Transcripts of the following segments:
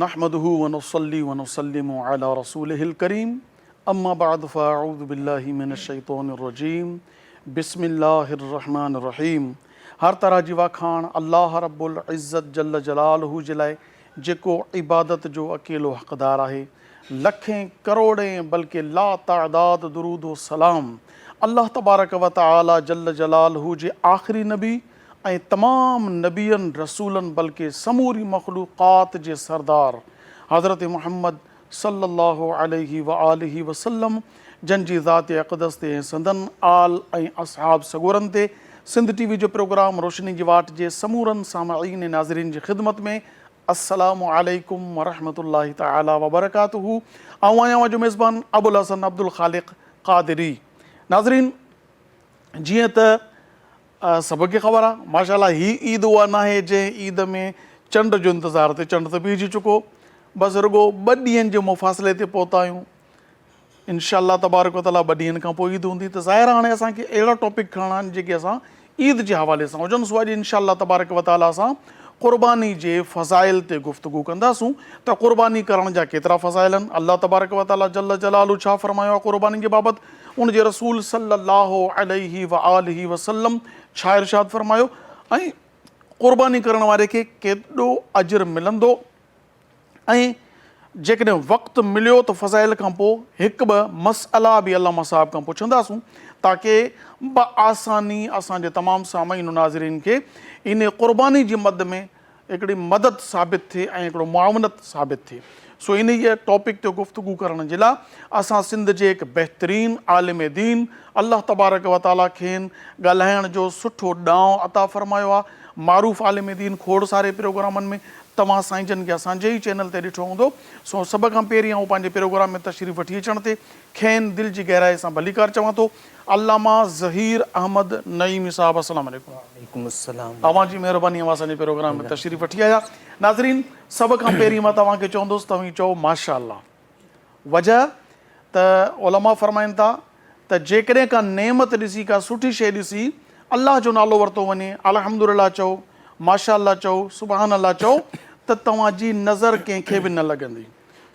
नहमदुहु व नुसल्ली व नुसल्लिमु अला रसूलिहिल करीम अम्मा बाद फ़अऊज़ु बिल्लाहि मिनश शैतानिर रजीम बिस्मिल्लाहिर रहमानिर रहीम। हर तरह जी वाखाण अल्लाह रब्बुल इज़्ज़त जल्ल जलालहू जे लाइ जेको इबादत जो अकेलो हक़दार आहे। लखें करोड़ें बल्कि ला तादाद दुरूद व सलाम अल्लाह तबारक व तआला जल्ल जलालहू जे आख़िरी नबी ऐं तमाम नबियन रसूलन बल्कि समूरी मखलूक़ात जे सरदार हज़रत मुहम्मद सल्लल्लाहु अलैहि व आलिहि वसल्लम जंहिंजी ज़ात अक़दस ते ऐं संदन आल ऐं असहाब सगोरन ते सिंध टीवी जो प्रोग्राम रोशनी जी वाट जे समूरन सामाईन नाज़रीन जी ख़िदमत में अस्सलामु अलैकुम व रहमतुल्लाहि तआला व बरकातुहू। आऊं आहियां जो मेज़बान अबुल हसन अब्दुल ख़ालिक़ क़ादिरी। नाज़रीन, जीअं त सबके ख़बर आहे माशाल्लाह ही ईद उहा न आहे जंहिं ईद में चंड जो इंतज़ारु थिए। चंड त बीहजी चुको, बसि रुगो 2 ॾींहंनि जे मुफ़ासिले ते पहुता आहियूं। इंशाअल्लाह तबारक व तआला 2 ॾींहंनि खां पोइ ईद हूंदी त ज़ाहिर आहे हाणे असांखे अहिड़ा टॉपिक खणणा आहिनि जेके असां ईद जे हवाले सां हुजनि। सो अॼु इंशाअल्लाह तबारक व तआला असां क़ुर्बानी जे फ़ज़ाइल ते गुफ़्तगू कंदासूं त क़ुर्बानी करण जा केतिरा फ़ज़ाइल आहिनि। अल्लाह तबारक व तआला जल्ल जलालहू छा फ़रमायो आहे क़ुर्बानी जे बाबति, उन जे रसूल सल्लल्लाहु अलैहि व आलिहि वसल्लम छा इरशाद फ़रमायो ऐं क़ुर्बानी करण वारे खे केॾो अजर मिलंदो। ऐं जेकॾहिं वक़्तु मिलियो त फ़ज़ाइल खां पोइ 1-2 मसइला बि अल्लामा साहब खां पुछंदासूं ताकी बआसानी असांजे तमामु सामाईन नाज़रीन खे इन क़ुर्बानी जी मद में हिकिड़ी मदद साबित थिए ऐं हिकिड़ो मुआवनत साबित थिए। सो इन ई टॉपिक ते गुफ़्तगू करण जे लाइ असां सिंध जे हिकु बहितरीन आलिम दीन अल्लाह तबारक व तआला खेनि ॻाल्हाइण जो सुठो ॾांहुं अता फ़रमायो आहे। मारूफ़ आलिम दीन खोड़ सारे प्रोग्रामनि में तव्हां साईं जन खे असांजे ई चैनल ते ॾिठो हूंदो। सो सभ खां पहिरीं आऊं पंहिंजे प्रोग्राम में तशरीफ़ वठी अचण ते खेनि दिलि जी गहराई सां भलीकार चवां थो। अल्लामा ज़हीर अहमद नईमी साहब, अस्सलाम वालेकुम। वालेकुम अस्सलाम। तव्हांजी महिरबानी आहे असांजे प्रोग्राम में तशरीफ़ वठी आया। नाज़रीन, सभ खां पहिरीं मां तव्हांखे चवंदुसि तव्हीं चओ माशाअल्लाह। वजह त उलमा फ़रमाइनि था त जेकॾहिं का नेमत ॾिसी, का सुठी शइ ॾिसी अल्लाह जो नालो वरितो वञे, अल्हम्दुलिल्लाह चओ, माशाअल्लाह चओ, सुभान अल्लाह चओ, त तव्हांजी नज़र कंहिंखे बि न लॻंदी।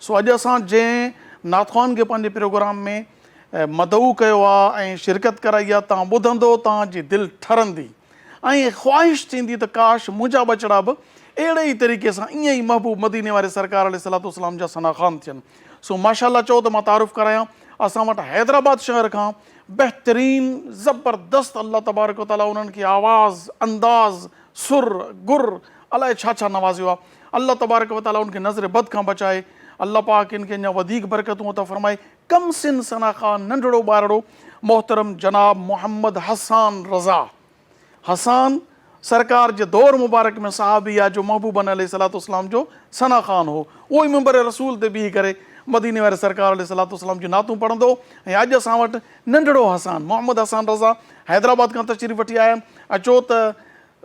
सो अॼु असां जंहिं नाख़वान खे पंहिंजे प्रोग्राम में मदऊ कयो आहे ऐं शिरकत कराई आहे, तव्हां ॿुधंदो तव्हांजी दिलि ठरंदी ऐं ख़्वाहिश थींदी त काश मुंहिंजा बचड़ा बि अहिड़े ई तरीक़े सां ईअं ई महबूब मदीने वारे सरकार अलैहिस्सलातु वस्सलाम जा सनाख़ान थियनि। सो माशाअल्लाह चओ त मां तारुफ़ करायां असां वटि हैदराबाद शहर खां बहितरीन ज़बरदस्त अल्लाह तबारक व तआला उन्हनि खे आवाज़, अंदाज़, सुर, गुर अलाए छा छा नवाज़ियो आहे। अल्लाह तबारक व तआला उनखे नज़र बद खां बचाए। अल्लाह पाक इनखे अञा वधीक बरकतूं अता फ़रमाए। कम सिन सनाख़ा नंढड़ो ॿारड़ो मोहतरम जनाब मोहम्मद हसान रज़ा हसान सरकार जे दौर मुबारक में सहाबी आहे जो महबूबन अलैहिस्सलातु वस्सलाम जो सनाख़ान हो। उहो ई मिंबर रसूल ते बीही करे मदीने वारे सरकार अलैहिस्सलातु वस्सलाम जी नातूं पढ़ंदो। ऐं अॼु असां वटि नंढड़ो हसान मोहम्मद हसान रज़ा हैदराबाद खां तशरीफ़ वठी आया आहिनि। अचो त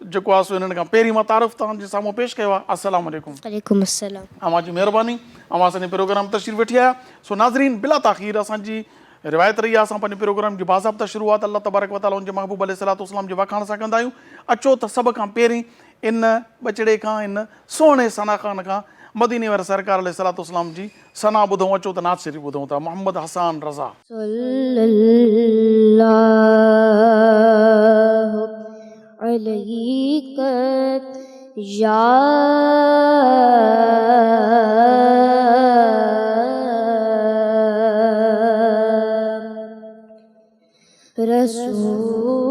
जेको आहे सो हिननि खां पहिरीं मां तारुफ़ तव्हांजे साम्हूं पेश कयो आहे। अस्सलाम वालेकुम। वालेकुम अस्सलाम। अव्हांजी महिरबानी, अव्हां असांजे प्रोग्राम तशरीफ़ वठी आया। सो नाज़रीन, बिला ताख़ीर असांजी रिवायत रही आहे, असां पंहिंजे प्रोग्राम जी बाज़ाब्ता शुरूआत अल्लाह तबारक व तआला उनजे महबूब अलैहिस्सलातु वस्सलाम जे वखाण सां कंदा आहियूं। अचो त सभ खां पहिरीं इन बचड़े खां, इन सुहिणे सनाख़ान खां मदीने वारे सरकार अलैहिस्सलातु वस्सलाम जी सना ॿुधूं। अचो त नात शरीफ़ ॿुधूं था। मोहम्मद हसान रज़ा सल्लल्लाहु अलैहि या रसूलल्लाह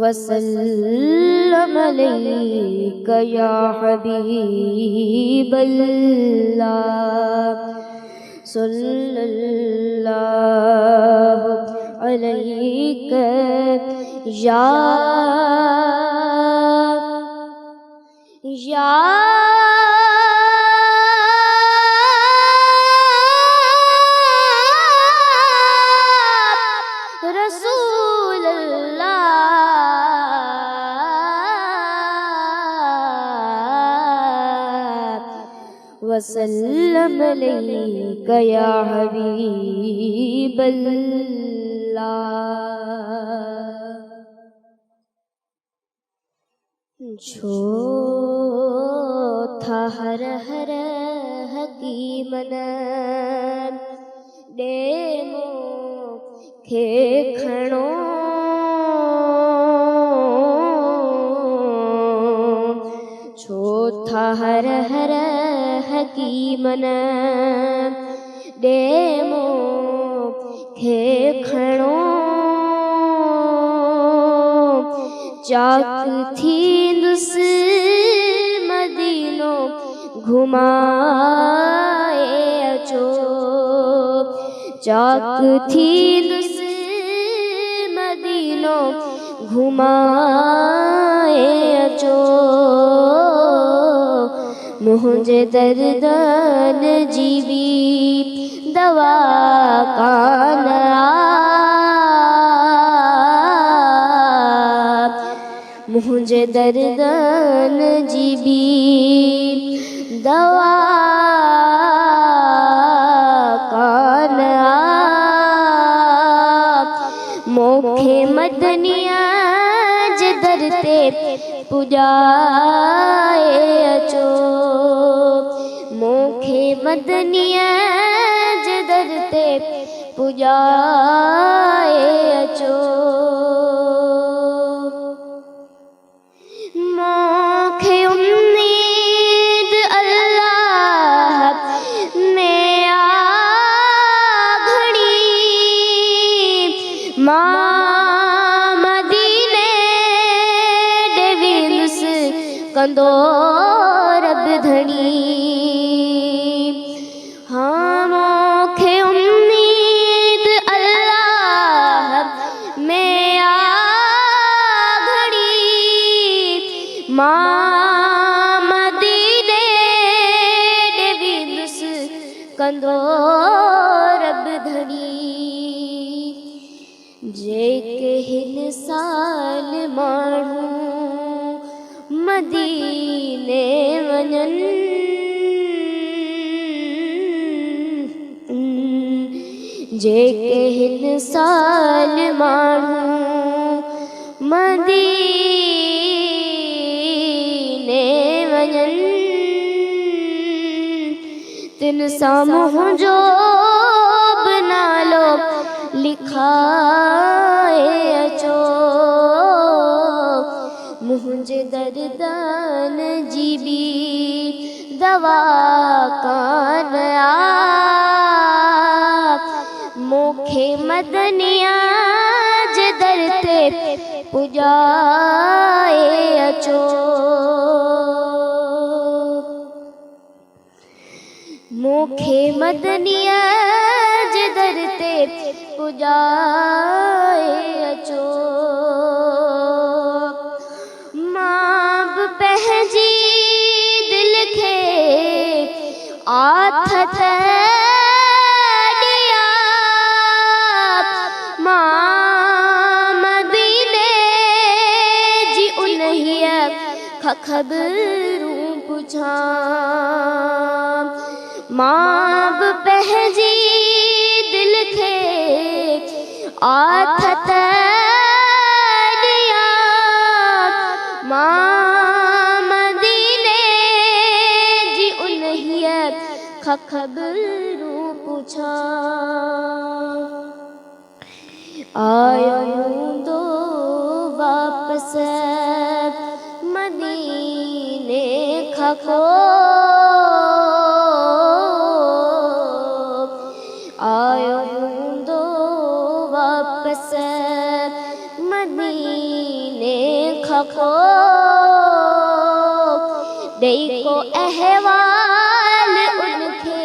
वसल्लम अलैका या हबीबल्लाह सल्लल्लाहु अलैका या वसल्लम अलैका या हबीबल्लाह। छो था हर हर हकीमन डेमो खे खणो छो था हर हर हकीमन डेमो खे खणो चाक थींदुसि मदीनो घुमाए अचो चाक थींदुसि मदीनो घुमाए अचो मुंहिंजे दर्दन जी बि दवा कान मुंहिंजे दर्दन जी बि दवा कान मूंखे मदनिया जे दर ते पुॼाए अचो मूंखे मदनिया जे दर ते पुॼाए अचो मूंखे उम्मीद अल्लाह में आ घणी मां मदीने ॾे वेंदुसि कंदो रब धणी हाँ मूंखे उम्मीद अल्लाह में आ घणी मां मदीने ॾे वेंदुसि कंदो रब धणी जेके हिन साल माण्हू मदीने वञनि जेके हिन साल माण्हू मदीने वञनि तिन सां मुंहिंजो बि नालो लिखाए अचो मुंहिंजे दर्दन जी बि दवा कान मूंखे मदनिया जे दर ते पुॼाए अचो मूंखे मदनिया जे दर ते पुॼाए अचो मां बि पंहिंजी दिल खे आथत ॾियां मां मदीने जी उन्हीअ खां ख़बरूं पुछां मां बि पंहिंजी दिल खे आथत ॾियां मां मदीने जी उन्हीअ खां ख़बरूं पुछां आयो हूंदो वापसि मदीने खां को आयो हूंदो वापसि मदीने खां को ॾेई को अहवाल उनखे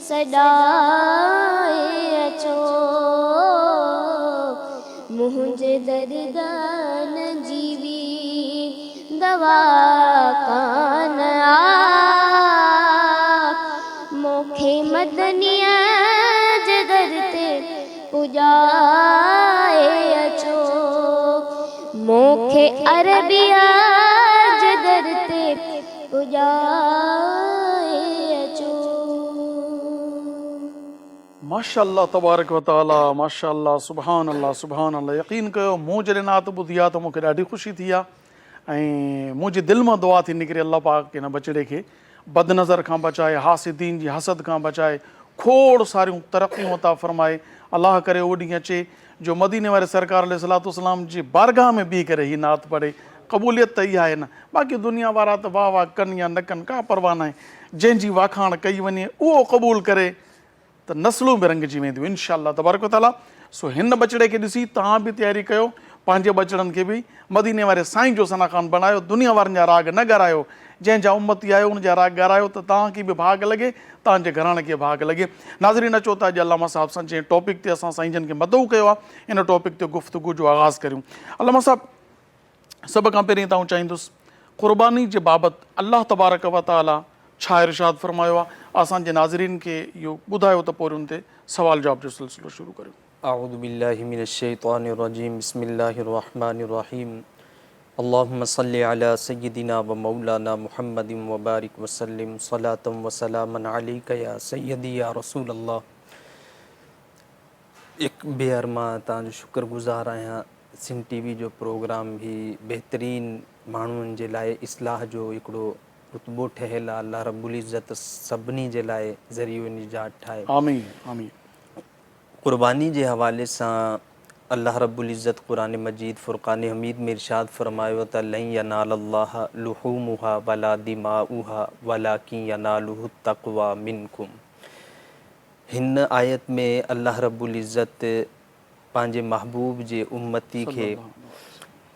सॾाए अचो मुंहिंजे दर्दन जी बि दवा कान मूंखे मदनिया जे दर ते पुॼाए अचो मूंखे अरबिया जे दर ते पुॼाए अचो माशाअल्लाह तबारक व तआला माशाअल्लाह सुभान अल्लाह यकीन कयो मूं जॾहिं नात ॿुधी आहे त मूंखे ॾाढी ख़ुशी थी आहे ऐं मुंहिंजी दिलि मां दुआ थी निकिरे अल्लाह पाक हिन बचिड़े खे बदनज़र खां बचाए, हासिदीन जी हसद खां बचाए, खोड़ सारियूं तरक़ियूं अता फ़रमाए। अलाह करे उहो ॾींहुं अचे जो मदीने वारे सरकार अलैहिस्सलाम जी बारगाह में बीह करे हीअ नात पढ़े। क़बूलियत त इहा आहे न, बाक़ी दुनिया वारा त वाह वाह कनि या न कनि, का परवाह न आहे। जंहिंजी वाखाण कई वञे उहो क़बूल करे त नस्लूं बि रंगजी वेंदियूं इंशाअल्लाह तबारक व तआला। सो हिन बचिड़े खे ॾिसी तव्हां बि तयारी कयो, पंहिंजे बचिड़नि खे बि मदीने वारे साईं जो सनाख़ान बणायो, दुनिया वारनि जा राग न ॻारायो। जंहिंजा उम्मती आहियो उन जा राग ॻारायो त तव्हांखे बि भाग लॻे, तव्हांजे घराणे खे भाग लॻे। नाज़रीन अचो त अॼु अल्लामा साहिब सां जंहिं टॉपिक ते असां साईं जन खे मदऊ कयो आहे, इन टॉपिक ते गुफ़्तगू जो आगाज़ करियूं। अल्लामा साहिब, सभ खां पहिरीं तव्हां चाहींदुसि क़ुर्बानी जे बाबति अल्लाह तबारक व तआला छा इरशाद फ़रमायो आहे, असांजे नाज़रीन खे इहो ॿुधायो त पोइ उन ते सुवाल जवाब जो सिलसिलो शुरू करियूं। अऊज़ु बिल्लाहि मिनश शैतानिर रजीम, बिस्मिल्लाहिर रहमानिर रहीम। अल्लाहुम्मा सल्लि अला सय्यिदिना व मौलाना मुहम्मदिन व बारिक व सल्लिम सलातम व सलामन अलैका या सय्यदी या रसूल अल्लाह। एक बेहर मां तव्हांजो शुक्रगुज़ार आहियां। सिंध टीवी जो प्रोग्राम बि बहितरीन माण्हुनि जे लाइ इस्लाह जो हिकिड़ो रुतबो ठहियलु आहे। अल्लाह रब्बुल इज़्ज़त सभिनी जे लाइ ज़रियो निजात ठाहे। आमीन आमीन। क़ुर्बानी जे हवाले सां अल्लाह रब्बुल इज़्ज़त क़ुरान मजीद फ़ुरक़ान हमीद में इरशाद फ़रमायो त लन यनालल्लाह लुहूमुहा वला दिमाउहा वलाकिन यनालुहु तक़वा मिनकुम। हिन आयत में अल्लाह रब्बुल इज़्ज़त पंहिंजे महबूब जे उम्मती खे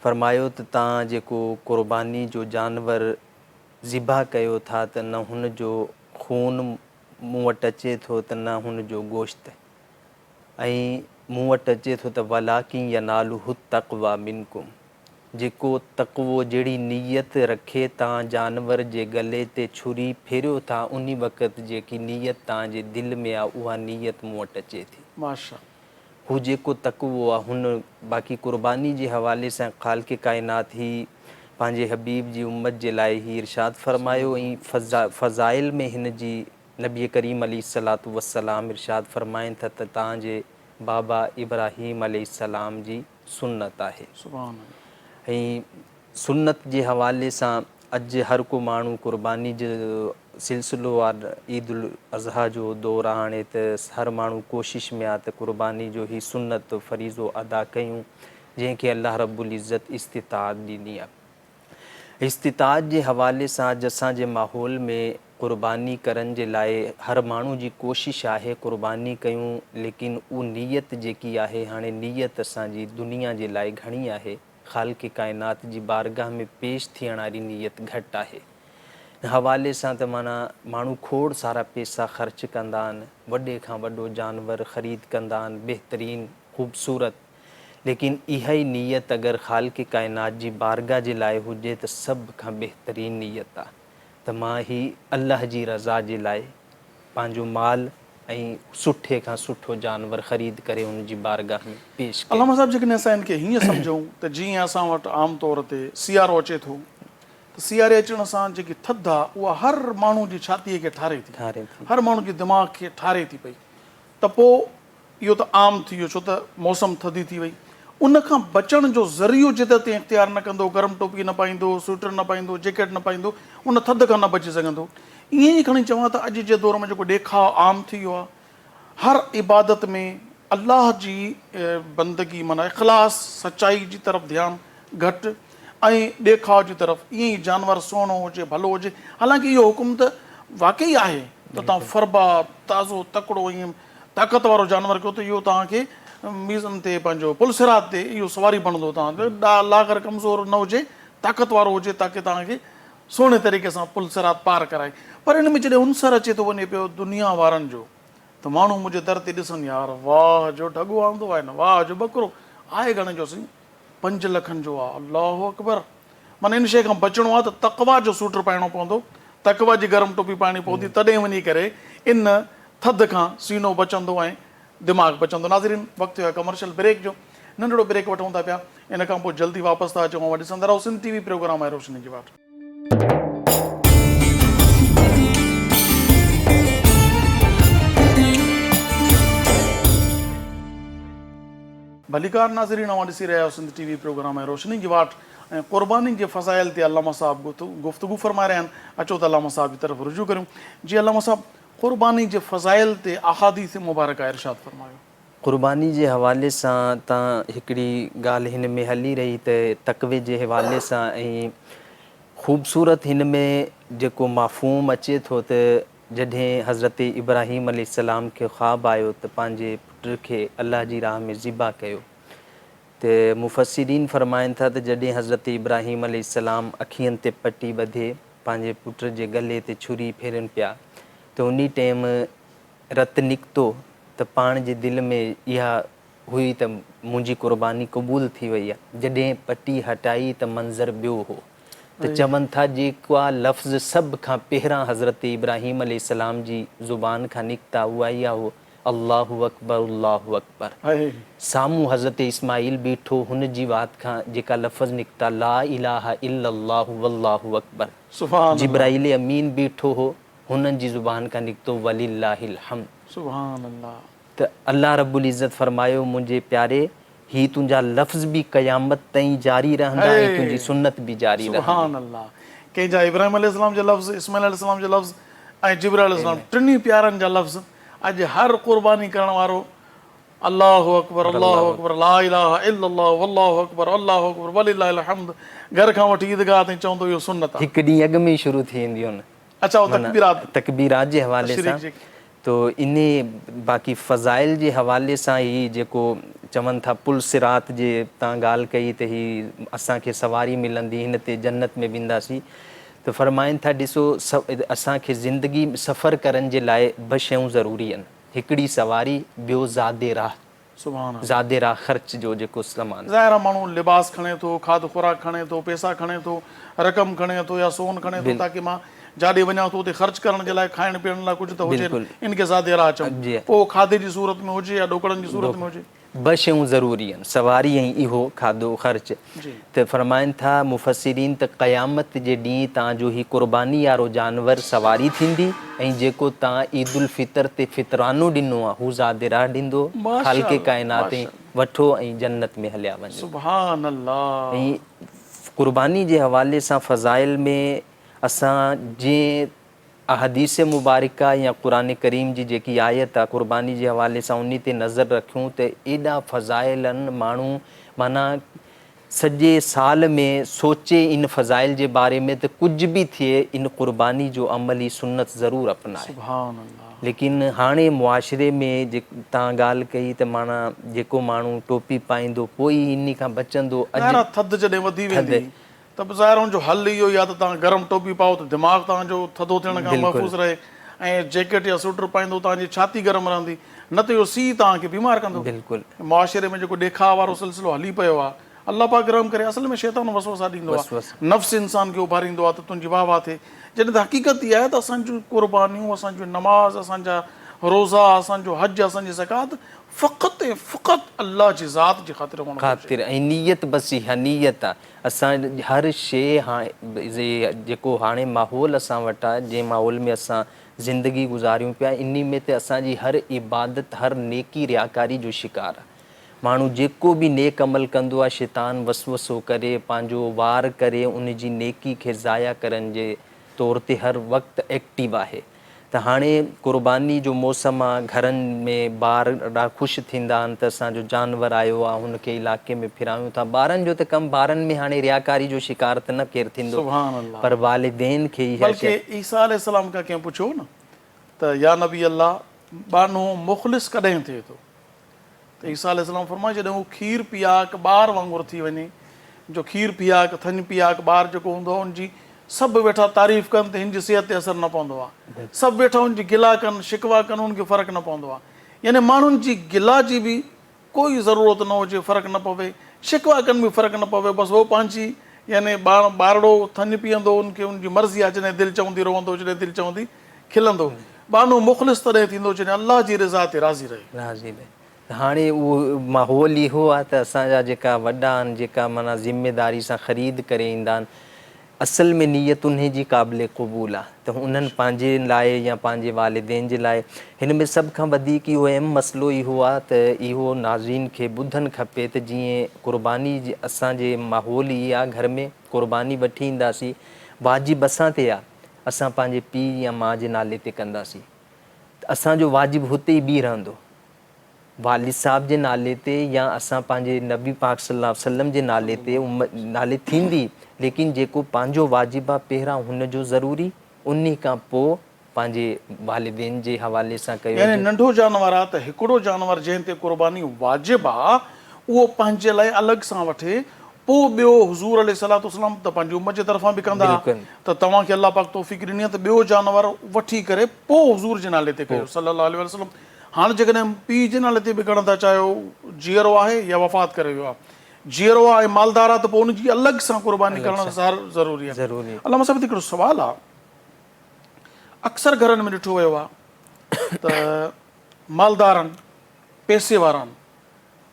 फ़रमायो त तव्हां जेको क़ुर्बानी जो जानवर ज़िबा कयो था त न हुन जो खून मूं वटि अचे थो त न हुन जो गोश्त, ऐं मूं वटि अचे थो त वलाकिन यनालुहु तक़वा मिनकुम। जेको तक़वो जहिड़ी नीयत रखे तव्हां जानवर जे गले ते छुरी फेरियो था, उन वक़्तु जेकी नीयत तव्हांजे दिलि में आहे उहा नीयत मूं वटि अचे थी। माशा हू जेको तक़वो आहे हुन। बाक़ी क़ुर्बानी जे हवाले सां ख़ालिक़ काइनात ही पंहिंजे हबीब जी उम्मत जे लाइ ही इरशाद फ़रमायो, ऐं फ़ज़ाइल में हिन जी नबी करीम अलैहिस्सलातु वस्सलाम इरशाद फ़रमाइनि था त तव्हांजे बाबा इब्राहीम अलैहिस्सलाम जी सुन्नत आहे। सुभान अल्लाह। ऐं सुन्नत जे हवाले सां अॼु हर को माण्हू क़ुर्बानी जो सिलसिलो आहे, ईद उल अज़हा जो दौरु आहे हाणे, त हर माण्हू कोशिश में आहे त क़ुर्बानी जो ही सुन्नत फ़रीज़ो अदा कयूं, जंहिंखे अल्लाह रब्बुल इज़्ज़त इस्तिताअत ॾिनी आहे। इस्तिताअत जे हवाले सां अॼु असांजे माहौल में क़ुर्बानी करण जे लाइ हर माण्हू जी कोशिशि आहे क़ुर्बानी कयूं, लेकिन उहा नीयत जेकी आहे, हाणे नीयत असांजी दुनिया जे लाइ घणी आहे, ख़ालिक़ काइनात जी बारगाह में पेश थियण वारी नीयत घटि आहे। हवाले सां त माना माण्हू खोड़ सारा पैसा ख़र्च कंदा आहिनि, वॾे खां वॾो जानवर ख़रीद कंदा आहिनि, बहितरीन ख़ूबसूरत, लेकिन इहा ई नीयत अगरि ख़ालिक़ काइनात जी बारगाह जे लाइ हुजे त सभ खां बहितरीन नीयत आहे त मां ही अल्लाह जी रज़ा जे लाइ पंहिंजो माल ऐं सुठे खां सुठो जानवर ख़रीद करे उन जी बारगाह में पेश कयां। अल्लामा साहिब, जेकॾहिं असां इनखे हीअं सम्झूं त जीअं असां वटि आम तौर ते सियारो अचे थो, त सियारे अचण सां जेकी थधि आहे उहा हर माण्हू जी छातीअ खे ठारे थी, हर माण्हू जे दिमाग़ खे ठारे थी पई, त पोइ इहो त आम थी वियो, छो त मौसम थधी थी वई। उन खां बचण जो ज़रियो जिदत इख़्तियार न कंदो, गरम टोपी न पाईंदो, स्वेटर न पाईंदो, जैकेट न पाईंदो, उन थधि खां न बची सघंदो। ईअं ई खणी चवां त अॼु जे दौर में जेको ॾेखाव आम थी वियो आहे, हर इबादत में अल्लाह जी बंदगी माना इख़लास सचाई जी तरफ़ ध्यानु घटि, ऐं ॾेखाव जी तरफ़। ईअं ई जानवर सुहिणो हुजे, भलो हुजे, हालांकि इहो हुकुम त वाक़ई आहे त तव्हां फरबा ताज़ो तकिड़ो ईअं ताक़त वारो जानवर कयो त इहो तव्हांखे मीज़न ते पंहिंजो पुलसिरात ते इहो सवारी बणंदो, तव्हांखे लागर कमज़ोर न हुजे, ताक़त वारो हुजे, ताकी तव्हांखे सुहिणे तरीक़े सां पुलसिरात पार कराए। पर हिन में जॾहिं उनसर अचे थो वञे पियो दुनिया वारनि जो, त माण्हू मुंहिंजे दर ते ॾिसनि, यार वाह जो ढॻो आंदो आहे न, वाह जो बकरो आहे, घणे जो साईं 5 लखनि जो आहे, अल्लाहु अकबर। माना इन शइ खां बचिणो आहे त तक़वा जो सूटर पाइणो पवंदो, तक़वा जी गरम टोपी पाइणी पवंदी, तॾहिं वञी करे इन थधि खां सीनो बचंदो ऐं दिमाग़ बचंदो। नाज़रीन, वक़्तु आहे कमर्शियल ब्रेक जो, नंढिड़ो ब्रेक वठूं था पिया, इन खां पोइ जल्दी वापसि था अचूं। ॾिसंदा रहो सिंध टीवी प्रोग्राम आहे रोशनी जी वाट। भलीकार नाज़रीन, ॾिसी रहिया आहियो सिंध टीवी प्रोग्राम आहे रोशनी जी वाट। ऐं क़ुर्बानी जे फ़ज़ाइल ते अल्लामा साहब गुफ़्तगू फ़रमाए रहिया आहिनि। अचो त अल्लामा साहब जी तरफ़ रुजू करियूं। जी अल्लामा साहब, क़ुर्बानी जे फ़ज़ाइल ते अहादीस मुबारक इरशाद फ़रमायो। क़ुर्बानी जे हवाले सां तव्हां हिकिड़ी ॻाल्हि हिन में हली रही त तक़वे जे हवाले सां ऐं ख़ूबसूरत हिन में जेको माफ़ूम अचे थो त जॾहिं हज़रत इब्राहीम अलैहिस्सलाम खे ख़्वाबु आयो त पंहिंजे पुट खे अल्लाह जी राह में ज़िबा कयो त मुफ़स्सिरीन फ़रमाइनि था त जॾहिं हज़रत इब्राहीम अलैहिस्सलाम अखियुनि ते पटी ॿधे पंहिंजे पुट जे गले ते छुरी फेरनि पिया त उन टाइम रतु निकितो त पाण जे दिलि में इहा हुई त मुंहिंजी क़ुर्बानी क़बूल थी वई आहे। जॾहिं पटी हटाई त मंज़र ॿियो हो त चवनि था जेका लफ़्ज़ सभ खां पहिरां हज़रत इब्राहीम अलैहिस्सलाम जी ज़ुबान खां निकिता उहा इहा हो, अल्लाहु अकबर अल्लाहु अकबर। आहे साम्हूं हज़रत इस्माईल बीठो, हुन जी वात खां जेका लफ़्ज़ निकिता ला इलाहा इल्लल्लाहु वल्लाहु अकबर। सुभान अल्लाह, जिब्राईल अमीन बीठो हो, हुननि जी ज़ुबान खां निकितो वलिल्लाहिल हम्द। सुभान अल्लाह। त अल्लाह रब्बुल इज़्ज़त फ़रमायो मुंहिंजे प्यारे ही तुंहिंजा लफ़्ज़ बि क़यामत ताईं जारी रहंदा ऐं तुंहिंजी सुन्नत बि जारी रहंदी। सुभान अल्लाह। कंहिंजा इब्राहिम अलैहिस्सलाम जा लफ़्ज़, इस्माईल अलैहिस्सलाम जा लफ़्ज़ ऐं जिब्राईल अलैहिस्सलाम टिनी प्यारनि जा लफ़्ज़ अॼु हर क़ुर्बानी करण वारो अल्लाहु अकबर ला इलाहा इल्लल्लाह वल्लाहु अकबर वलिल्लाहिल हम्द घर खां वठी ईदगाह ताईं चवंदो इहो सुन्नत आहे। हिकु ॾींहुं अॻु में ई शुरू थी वेंदियूं आहिनि। अच्छा, उहो तकबीरात तकबीरात जे हवाले सां। तो इन बाक़ी फ़ज़ाइल जे हवाले सां ई जेको चवनि था पुल सिरात जे तव्हां ॻाल्हि कई त ही असांखे सवारी मिलंदी, हिन ते जन्नत में वेंदासीं त फ़रमाइनि था ॾिसो असांखे ज़िंदगी सफ़र करण जे लाइ ॿ शयूं ज़रूरी आहिनि, हिकिड़ी सवारी, ॿियो ज़ादे राह। सुभान ज़ादे राह ख़र्च जो जेको सामान ज़ाहिर आहे माण्हू लिबास खणे थो, खाध खुराक खणे थो, पैसा खणे थो, रक़म खणे थो या सोन खणे थो ताकी मां जाॾे वञा थो उते ख़र्च करण जे लाइ खाइण पीअण लाइ कुझु त हुजे, इनखे ज़ादे राह चऊं। पोइ खाधे जी सूरत में हुजे या ॾोकड़नि जी सूरत में हुजे, ॿ शयूं ज़रूरी आहिनि, सवारी ऐं इहो खाधो ख़र्च। त फ़रमाइनि था मुफ़स्सिरीन त क़यामत जे ॾींहुं तव्हांजो ही क़ुर्बानी वारो जानवर सवारी थींदी ऐं जेको तव्हां ईद उल फितर ते फितरानो ॾिनो आहे हू ज़ादे राह ॾींदो, ख़ालिक़े काइनात वठो ऐं जन्नत में हलिया वञो। सुभान अल्लाह। ऐं क़ुर्बानी जे हवाले सां फ़ज़ाइल में असां जीअं अहदीस मुबारका या क़ुरान करीम जी जेकी आयत आहे क़ुर्बानी जे हवाले सां उन ते नज़र रखूं त एॾा फ़ज़ाइल आहिनि, माण्हू माना सॼे साल में सोचे इन फ़ज़ाइल जे बारे में त कुझु बि थिए इन क़ुर्बानी जो अमल ई सुन्नत ज़रूरु अपनाए। सुभान अल्लाह। लेकिन हाणे मुआशिरे में जे तव्हां ॻाल्हि कई त माना जेको माण्हू टोपी पाईंदो पोइ ई इन खां बचंदो। अॼु थधि जॾहिं वधी वेंदी त बि ज़ाहिर हुनजो हल इहो ई आहे त तव्हां गरम टोपी पाओ त दिमाग़ तव्हांजो थधो थियण खां महफ़ूज़ रहे ऐं जैकेट या स्वेटर पाईंदो तव्हांजी छाती गरम रहंदी, न त इहो सीउ तव्हांखे बीमार कंदो। बिल्कुलु मुआशिरे में जेको ॾेखाव वारो सिलसिलो हली पियो आहे, अल्लाह पाक रहम करे, असल में शैतान वसवसा ॾींदो आहे, नफ़्स इंसान खे उभारींदो आहे त तुंहिंजी वाह वाह थिए। जॾहिं त हक़ीक़त इहा आहे त असांजूं क़ुर्बानियूं, असांजूं नमाज़, असांजा रोज़ा, असांजो हज, असांजी ज़कात फ़क़ति ऐं फ़क़ति अल्लाह जी ज़ात जी ख़ातिर ऐं नियत बसि इहा नियत आहे। असां हर शइ हाणे जेको हाणे माहौल असां वटि आहे, जंहिं माहौल में असां ज़िंदगी गुज़ारियूं पिया, इन में त असांजी हर इबादत, हर नेकी रियाकारी जो शिकार आहे। माण्हू जेको बि नेक अमल कंदो आहे शैतान वसवसो करे पंहिंजो वार करे उन जी नेकी खे ज़ाया करण जे तौर ते हर वक़्तु एक्टिव आहे। त हाणे क़ुर्बानी जो मौसम आहे, घरनि में ॿार ॾाढा ख़ुशि थींदा आहिनि त असांजो जानवर आयो आहे, हुनखे इलाइक़े में फिरायूं था। ॿारनि जो त कमु, ॿारनि में हाणे रियाकारी जो शिकार त न केरु थींदो, पर वालिदैन खे इहा शइ। ईसा अलैहिस्सलाम खां कंहिं पुछियो न त या नबी अल्लाह, बानो मुख़लिस कॾहिं थिए थो? त ईसा अलैहिस्सलाम फरमायो जॾहिं हू खीर पियाक ॿार वांगुरु थी वञे, जो खीर पियाक थञ पियाक ॿार जेको हूंदो आहे उनजी सभु वेठा तारीफ़ कनि त हिन जी सिहत ते असरु न पवंदो आहे, सभु वेठा हुनजी गिला कनि, शिकवा कनि, उनखे फ़र्क़ु न पवंदो आहे। यानी माण्हुनि जी गिला जी बि कोई ज़रूरत न हुजे, फ़र्क़ु न पवे, शिकवा कनि बि फ़र्क़ु न पवे, बसि उहो पंहिंजी यानी ॿारड़ो थञ पीअंदो, उनखे उनजी मर्ज़ी आहे, जॾहिं दिलि चवंदी रोअंदो, जॾहिं दिलि चवंदी खिलंदो। बानो मुख़लिस तॾहिं थींदो जॾहिं अल्लाह जी रिज़ा ते राज़ी रहे। हाणे उहो माहौल इहो आहे त असांजा जेका वॾा आहिनि, जेका माना ज़िमेदारी सां ख़रीद करे ईंदा आहिनि, असल में नीयत उन्हें जी क़ाबिल क़बूल आहे त उन्हनि पंहिंजे लाइ या पंहिंजे वालिदैन जे लाइ हिन में सभ खां वधीक इहो अहम मसइलो इहो आहे त इहो नाज़रीन खे ॿुधणु खपे त जीअं क़ुर्बानी जी असांजे माहौल ई आहे, घर में क़ुर्बानी वठी ईंदासीं, वाजिबु असां ते आहे, असां पंहिंजे पीउ या माउ जे नाले ते कंदासीं, असांजो वाजिबु हुते ई बीह रहंदो, वालिद साहब जे नाले ते या असां पंहिंजे नबी पाक सल्लल्लाहु अलैहि वसल्लम जे नाले ते नाले थींदी, लेकिन जेको पंहिंजो वाजिबु आहे पहिरां हुनजो ज़रूरी, उन खां पोइ पंहिंजे वालिदैन जे हवाले सां कयो। यानी नंढो जानवर आहे त हिकिड़ो जानवर जंहिं ते क़ुर्बानी वाजिबु आहे उहो पंहिंजे लाइ अलॻि सां वठे, पोइ ॿियो हुज़ूर अलैहिस्सलातु वस्सलाम त पंहिंजी उम्मत जे तरफ़ां बि कंदा त तव्हांखे अलाह पाक तौफ़ीक़ ॾिनी आहे त ॿियो जानवर वठी करे पोइ हुज़ूर जे नाले ते कयो सल्लल्लाहु अलैहि वसल्लम। हाणे जेकॾहिं पीउ जे नाले ते बि करण था चाहियो, जीअरो आहे या वफ़ात करे वियो आहे, जीअरो आहे ऐं मालदार आहे त पोइ उनजी अलॻि सां क़ुर्बानी करणु ज़रूरी आहे। अलामा साहिब हिकिड़ो सुवालु आहे, अक्सर घरनि में ॾिठो वियो आहे त मालदारनि पैसे वारनि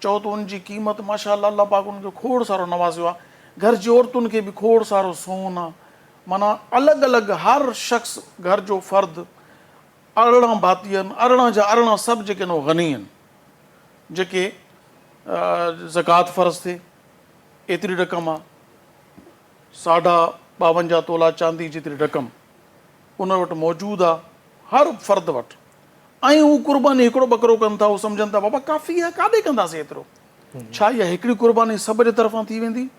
चओ त उनजी क़ीमत माशाअल्लाह अल्लाह पाक उनखे खोड़ सारो नवाज़ियो आहे, घर जी औरतुनि खे बि खोड़ सारो सोन आहे, माना अलॻि अलॻि हर शख़्स घर जो फ़र्द 18 भाती आहिनि, 18 जा 18 सभु जेके आहिनि गनी आहिनि, जेके ज़कात फ़र्ज़ थिए एतिरी रक़म आहे, 52 तोला चांदी जेतिरी रक़म उन वटि मौजूदु आहे हर फ़र्द वटि, ऐं हू क़ुर्बानी हिकिड़ो ॿकरो कनि था, हू सम्झनि था बाबा काफ़ी आहे, काॾे कंदासीं एतिरो, छा इहा हिकिड़ी क़ुर्बानी सभ जे तरफ़ां थी वेंदी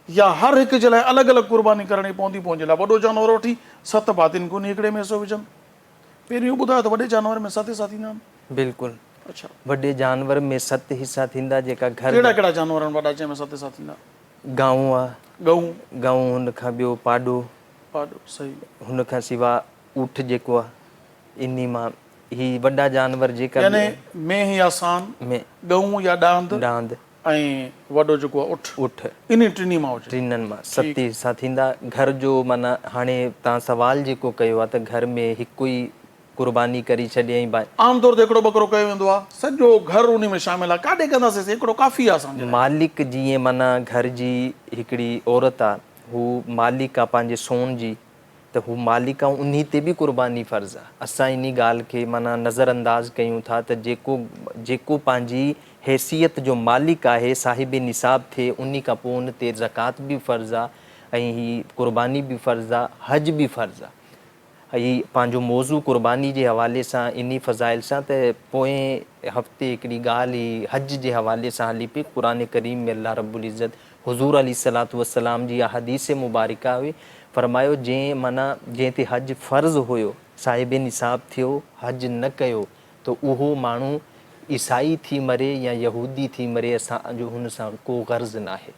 या हर हिक जे लाइ अलॻि अलॻि क़ुर्बानी करणी पवंदी? पंहिंजे लाइ वॾो जानवर वठी 7 भातियुनि खे उन हिकिड़े में हिसो विझनि? पहिरियों इहो ॿुधायो त वॾे जानवर में 7 हिसा थींदा आहिनि? बिल्कुलु, अच्छा, वॾे जानवर में 7 हिसा थींदा, जेका घर कहिड़ा कहिड़ा जानवर आहिनि वॾा जंहिंमें 7 हिसा थींदा? गांव आहे, गऊं, हुन खां ॿियो पाॾो, सही, हुन खां सवाइ ऊठ जेको आहे, इन मां ही वॾा जानवर जेका यानी मेंह या सान, गऊं या डांद ऐं वॾो जेको आहे ऊठ, इन टिनी मां हुजे, टिननि मां 7 हिसा थींदा। घर जो माना हाणे तव्हां सवाल जेको कयो आहे त घर में हिकु ई क़ुर्बानी करी छॾियईं, आमतौर ते हिकिड़ो ॿकरो कयो वेंदो आहे, सॼो घर उन में शामिल आहे, काॾे कंदासीं, हिकिड़ो काफ़ी आहे असांजे लाइ। मालिक जीअं माना घर जी हिकिड़ी औरत आहे, हू मालिक आहे पंहिंजे सोन जी, त हू मालिक आहे, उन ते बि क़ुर्बानी फ़र्ज़ु आहे। असां इन ॻाल्हि खे माना नज़रअंदाज़ कयूं था त जेको पंहिंजी हैसियत जो मालिक आहे, साहिब निसाब थिए, उन खां पोइ उन ते ज़कात बि फ़र्ज़ु आहे ऐं ही क़ुर्बानी बि फ़र्ज़ु आहे, हज बि फ़र्ज़ु आहे। हीअ पंहिंजो मौज़ू क़ुर्बानी जे हवाले सां, इन फ़ज़ाइल सां, त पोएं हफ़्ते हिकिड़ी ॻाल्हि हज जे हवाले सां हली पई। क़ुरान करीम में अल्लाह रब्बुल इज़्ज़त हुज़ूर अलैहिस्सलातु वस्सलाम जी हदीस मुबारका हुई, फरमायो जंहिं ते हज फ़र्ज़ु हुयो, साहिब निसाब थियो, हज न कयो, त उहो माण्हू ईसाई थी मरे या यहूदी थी मरे, असांजो हुन सां को गर्ज़ न आहे,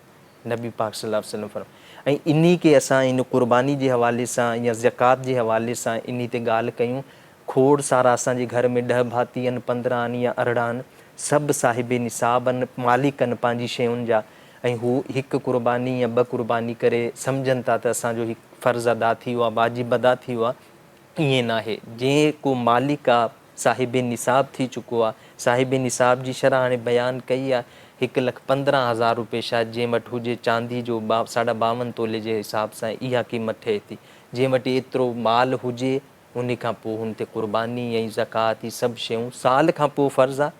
नबी पाक सल्लल्लाहु अलैहि वसल्लम फरमायो। ऐं इन खे असां इन क़ुर्बानी जे हवाले सां या ज़कात जे हवाले सां इन ते ॻाल्हि कयूं, खोड़ सारा असांजे घर में 10 भाती आहिनि, 15 आहिनि या 18 आहिनि, सभु साहिब निसाब आहिनि, मालिक आहिनि पंहिंजी शयुनि जा, ऐं हू हिकु क़ुर्बानी या 2 क़ुर्बानी करे सम्झनि था त असांजो हिकु फ़र्ज़ु अदा थी वियो आहे, वाजिबु अदा थी वियो आहे। ईअं न आहे, जंहिं को मालिक आहे, साहिब निसाब थी चुको आहे, साहिब निसाब जी शरह हाणे बयानु कई आहे, 1,15,000 रुपए शायदि जंहिं वटि हुजे चांदी जो 52 तोले जे हिसाब सां इहा क़ीमत ठहे थी। जंहिं वटि एतिरो माल हुजे, उन खां पोइ हुन ते क़ुर्बानी ऐं ज़कात ई सभु शयूं साल खां पोइ फ़र्ज़ु आहे।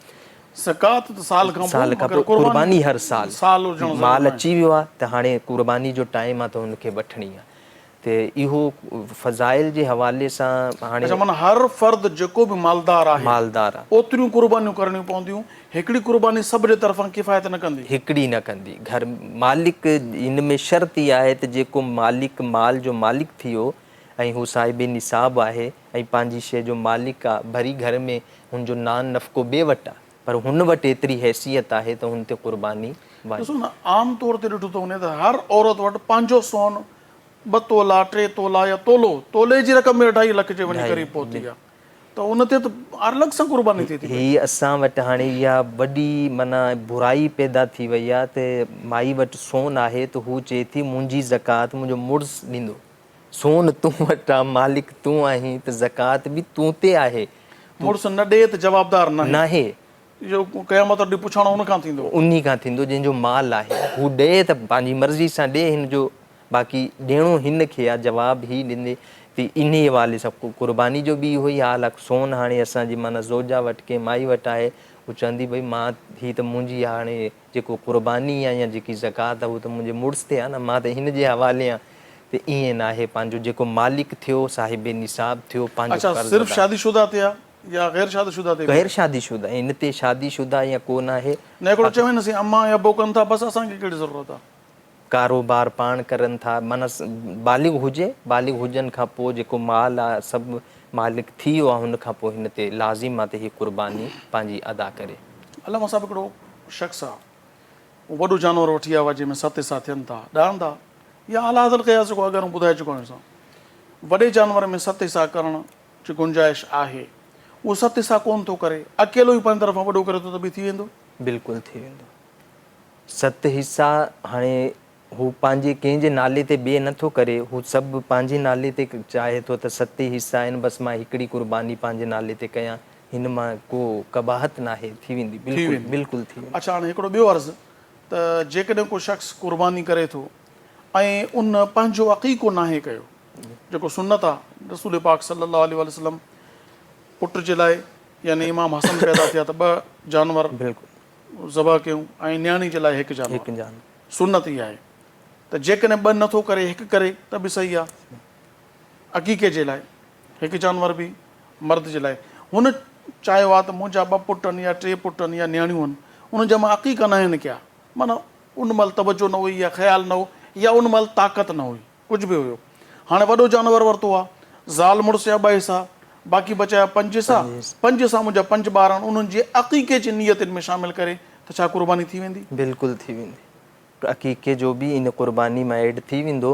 ज़कात त साल खां पोइ, क़ुर्बानी हर साल, माल अची वियो आहे त हाणे क़ुर्बानी जो टाइम आहे त हुनखे वठणी आहे। त इहो फ़ज़ाइल जे हवाले सां हाणे माना हर फ़र्द जेको बि मालदार आहे ओतिरियूं क़ुर्बानियूं करणियूं पवंदियूं, हिकिड़ी क़ुर्बानी सभ जे तरफ़ां किफ़ायत न कंदी, हिकिड़ी न कंदी। घर मालिक इन में शर्त इहा आहे त जेको मालिक माल जो मालिक थी वियो ऐं हू साहिब निसाब आहे ऐं पंहिंजी शइ जो मालिक आहे, भरी घर में हुनजो नान नफ़को ॿिए वटि आहे, पर हुन वटि एतिरी हैसियत आहे त हुन ते क़ुर्बानी। ॾिसो न, आम तौर ते ॾिठो थो वञे त हर औरत वटि पंहिंजो सोन 2 तोला 3 तोला या तोले जी रक़म में 2.5 लख जे वञी क़रीब पहुती आहे, त उन ते त अलॻि सां क़ुर्बानी थिए थी। हीअ असां वटि हाणे इहा वॾी माना बुराई पैदा थी वई आहे त माई वटि सोन आहे त हू चए थी मुंहिंजी ज़कात मुंहिंजो मुड़ुसु ॾींदो, सोन तूं वटि आहे, मालिक तूं आहीं, त ज़कात बि तूं ते आहे। मुड़ुसु न ॾे त जवाबदार न आहे, इहो क़यामत ॾींहुं पुछणो उन खां थींदो, जंहिंजो माल आहे हू ॾे त पंहिंजी मर्ज़ी सां ॾे, हिन जो बाक़ी ॾियणो हिन खे आहे, जवाबु ही ॾींदे त इन हवाले सां क़ुर्बानी जो बि इहो ई हाल आहे। सोन हाणे असांजी माना ज़ोजा वटि के माई वटि आहे, हू चवंदी भई मां ही त मुंहिंजी हाणे जेको क़ुर्बानी आहे या जेकी ज़कात आहे उहो त मुंहिंजे मुड़ुस ते आहे न, मां त हिन जे हवाले आहे। त ईअं न आहे, पंहिंजो जेको मालिक थियो, साहिब निसाब थियो, पंहिंजो अच्छा, सिर्फ़ शादीशुदा ते आहे या गैर शादीशुदा ते? गैर शादीशुदा, इन ते शादीशुदा या कोन आहे। न हिकिड़ो चवे न सी अम्मा या बो कनि था, बसि असांखे कहिड़ी ज़रूरत आहे? कारोबार पाण करनि था, माना बालिग हुजे, बालिग हुजनि खां पोइ जेको माल आहे सभु मालिक थी वियो आहे, हुन खां पोइ हिन ते लाज़िम आहे त हीअ क़ुर्बानी पंहिंजी अदा करे। अलामा साहिबु, हिकिड़ो शख़्स आहे, उहो वॾो जानवर वठी आयो आहे जंहिंमें 7 हिसा थियनि था, ॾाहनि था, या अला हज़रत क़यास जेको अगरि ॿुधाए चुको आहियां असां, वॾे जानवर में 7 हिसा करण जी गुंजाइश आहे, उहो 7 हिसा कोन थो करे, अकेलो ई पंहिंजी तरफ़ां वॾो करे थो त बि थी वेंदो? बिल्कुलु थी वेंदो। 7 हिसा हाणे हू पंहिंजे कंहिंजे नाले ते ॿिए नथो करे, हू सभु पंहिंजे नाले ते चाहे थो त 7 हिसा आहिनि, बसि मां हिकिड़ी क़ुर्बानी पंहिंजे नाले ते कयां, हिन मां को कबाहत न आहे, थी वेंदी, बिल्कुलु बिल्कुलु थी वेंदी। अच्छा, हाणे हिकिड़ो ॿियो अर्ज़ु त जेकॾहिं को शख़्स क़ुर्बानी करे थो ऐं उन पंहिंजो अक़ीक़ो नाहे कयो, जेको सुन्नत आहे, रसूल पाक सल्लल्लाहु अलैहि वसल्लम पुट जे लाइ यानी इमाम हसन पैदा थिया त 2 जानवर बिल्कुलु ज़बह कयूं ऐं न्याणी जे लाइ 1 जानवर, हिकु जानवर, सुन्नत ई आहे। त जेकॾहिं 2 नथो करे, 1 करे त बि सही आहे। अक़ीक़े जे लाइ 1 जानवर बि मर्द जे लाइ, हुन चाहियो आहे त मुंहिंजा 2 पुट आहिनि या 3 पुट आहिनि या न्याणियूं आहिनि, उन्हनि जा मां अक़ीक़ा न आहिनि कया, माना उन महिल तवजो न हुई या ख़्यालु न हो या उन महिल ताक़त न हुई, कुझु बि हुयो। हाणे वॾो जानवर वरितो आहे, ज़ाल मुड़ुस जा 2 हिसा, बाक़ी बचाया 5 हिसा, 5 हिसा मुंहिंजा 5 ॿार आहिनि, उन्हनि जे अक़ीक़े जी नियतुनि में शामिलु करे त छा क़ुर्बानी थी वेंदी? बिल्कुलु थी वेंदी। अक़ीक़े जो बि इन क़ुर्बानी में ऐड थी वेंदो।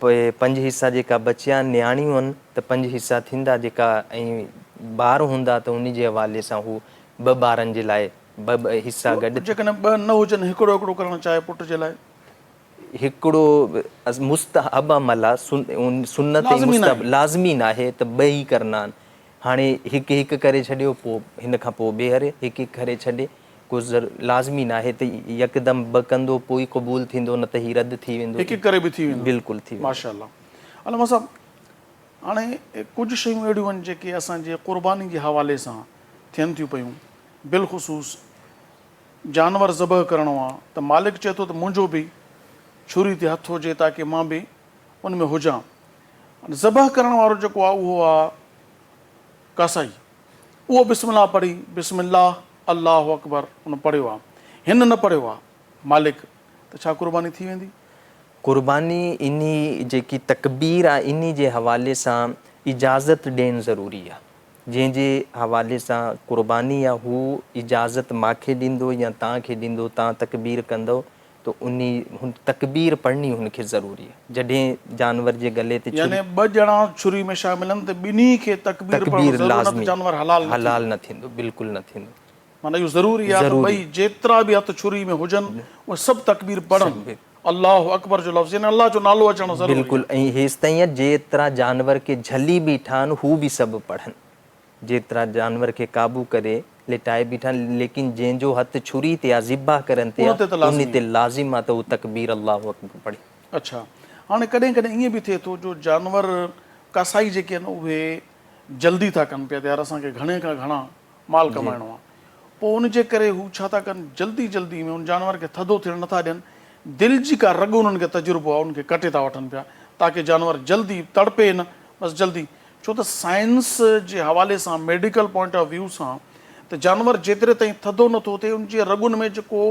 पोइ 5 हिसा जेका बचिया न्याणियूं आहिनि त 5 हिसा थींदा, जेका ऐं ॿार हूंदा त उन जे हवाले सां हू 2 ॿारनि जे लाइ 2 हिसा गॾु। जेकॾहिं 2 न हुजनि, हिकिड़ो हिकिड़ो करणु चाहे पुट जे लाइ, हिकिड़ो मुस्तहब अमल आहे, सुन्नत लाज़मी न आहे त 2 ई करना आहिनि। हाणे हिकु करे छॾियो, पोइ हिन खां पोइ ॿीहर हिकु करे छॾे, को लाज़मी न आहे त यकदमि 2 कंदो पोइ ई क़बूल थींदो, न त ही रद्द थी वेंदो, 1 करे बि थी वेंदो। बिल्कुलु थी वेंदो। माशाअल्लाह। अलामा साहिबु, हाणे कुझु शयूं अहिड़ियूं आहिनि जेके असांजे क़ुर्बानी जे हवाले सां थियनि थियूं पियूं, बिलख़ुसूस जानवर ज़बह करिणो आहे त मालिक चए थो त मुंहिंजो बि छुरी ते हथु हुजे ताकी मां बि उन में हुजां। ज़बह करण वारो जेको आहे उहो आहे कसाई, उहो बिस्मिल्लाह पढ़ी, बिस्मिल्लाह अल्लाहु अकबर उन पढ़ियो आहे, हिन न पढ़ियो आहे मालिक, त छा क़ुर्बानी थी वेंदी? क़ुर्बानी इन जेकी तकबीर आहे इन जे हवाले सां इजाज़त ॾियणु ज़रूरी आहे। जंहिंजे हवाले सां क़ुर्बानी आहे हू इजाज़त मूंखे ॾींदो या तव्हांखे ॾींदो, तव्हां तकबीर कंदव त हुन तकबीर पढ़णी हुनखे ज़रूरी आहे। जॾहिं जानवर जे गले ते यानी 2 ॼणा छुरी में शामिल आहिनि त ॿिन्ही खे तकबीर लाज़मी, जानवर हलाल न थींदो, बिल्कुलु न थींदो। माना इहो ज़रूरी आहे त भई जेतिरा बि हथ छुरी में हुजनि उहे सभु तकबीर पढ़नि, अल्लाहु अकबर जो लफ़्ज़, यानी अल्लाह जो नालो अचणु ज़रूरी आहे। बिल्कुलु। ऐं हेसि ताईं जेतिरा जानवर खे झली बीठा आहिनि हू बि सभु पढ़नि, जेतिरा जानवर खे क़ाबू करे लिटाए बीठा आहिनि, लेकिन जंहिंजो हथु छुरी ते आहे, ज़िबा करनि ते आहे, उन ते लाज़िम आहे त उहो तकबीर अल्लाहु अकबर पढ़े। अच्छा, हाणे कॾहिं कॾहिं ईअं बि थिए थो जो जानवर कसाई जेके आहिनि उहे जल्दी था कनि पिया त यार असांखे घणे खां घणा माल कमाइणो आहे, पोइ उन जे करे हू छा था कनि, जल्दी जल्दी में उन जानवर खे थधो थियणु नथा ॾियनि, दिलि जी का रग उन्हनि खे तजुर्बो आहे उनखे कटे था वठनि पिया ताकी जानवर जल्दी तड़पे न, बसि जल्दी। छो त साइंस जे हवाले सां, मेडिकल पॉइंट ऑफ व्यू सां त जानवर जेतिरे ताईं थधो नथो थिए उनजे रगुनि में जेको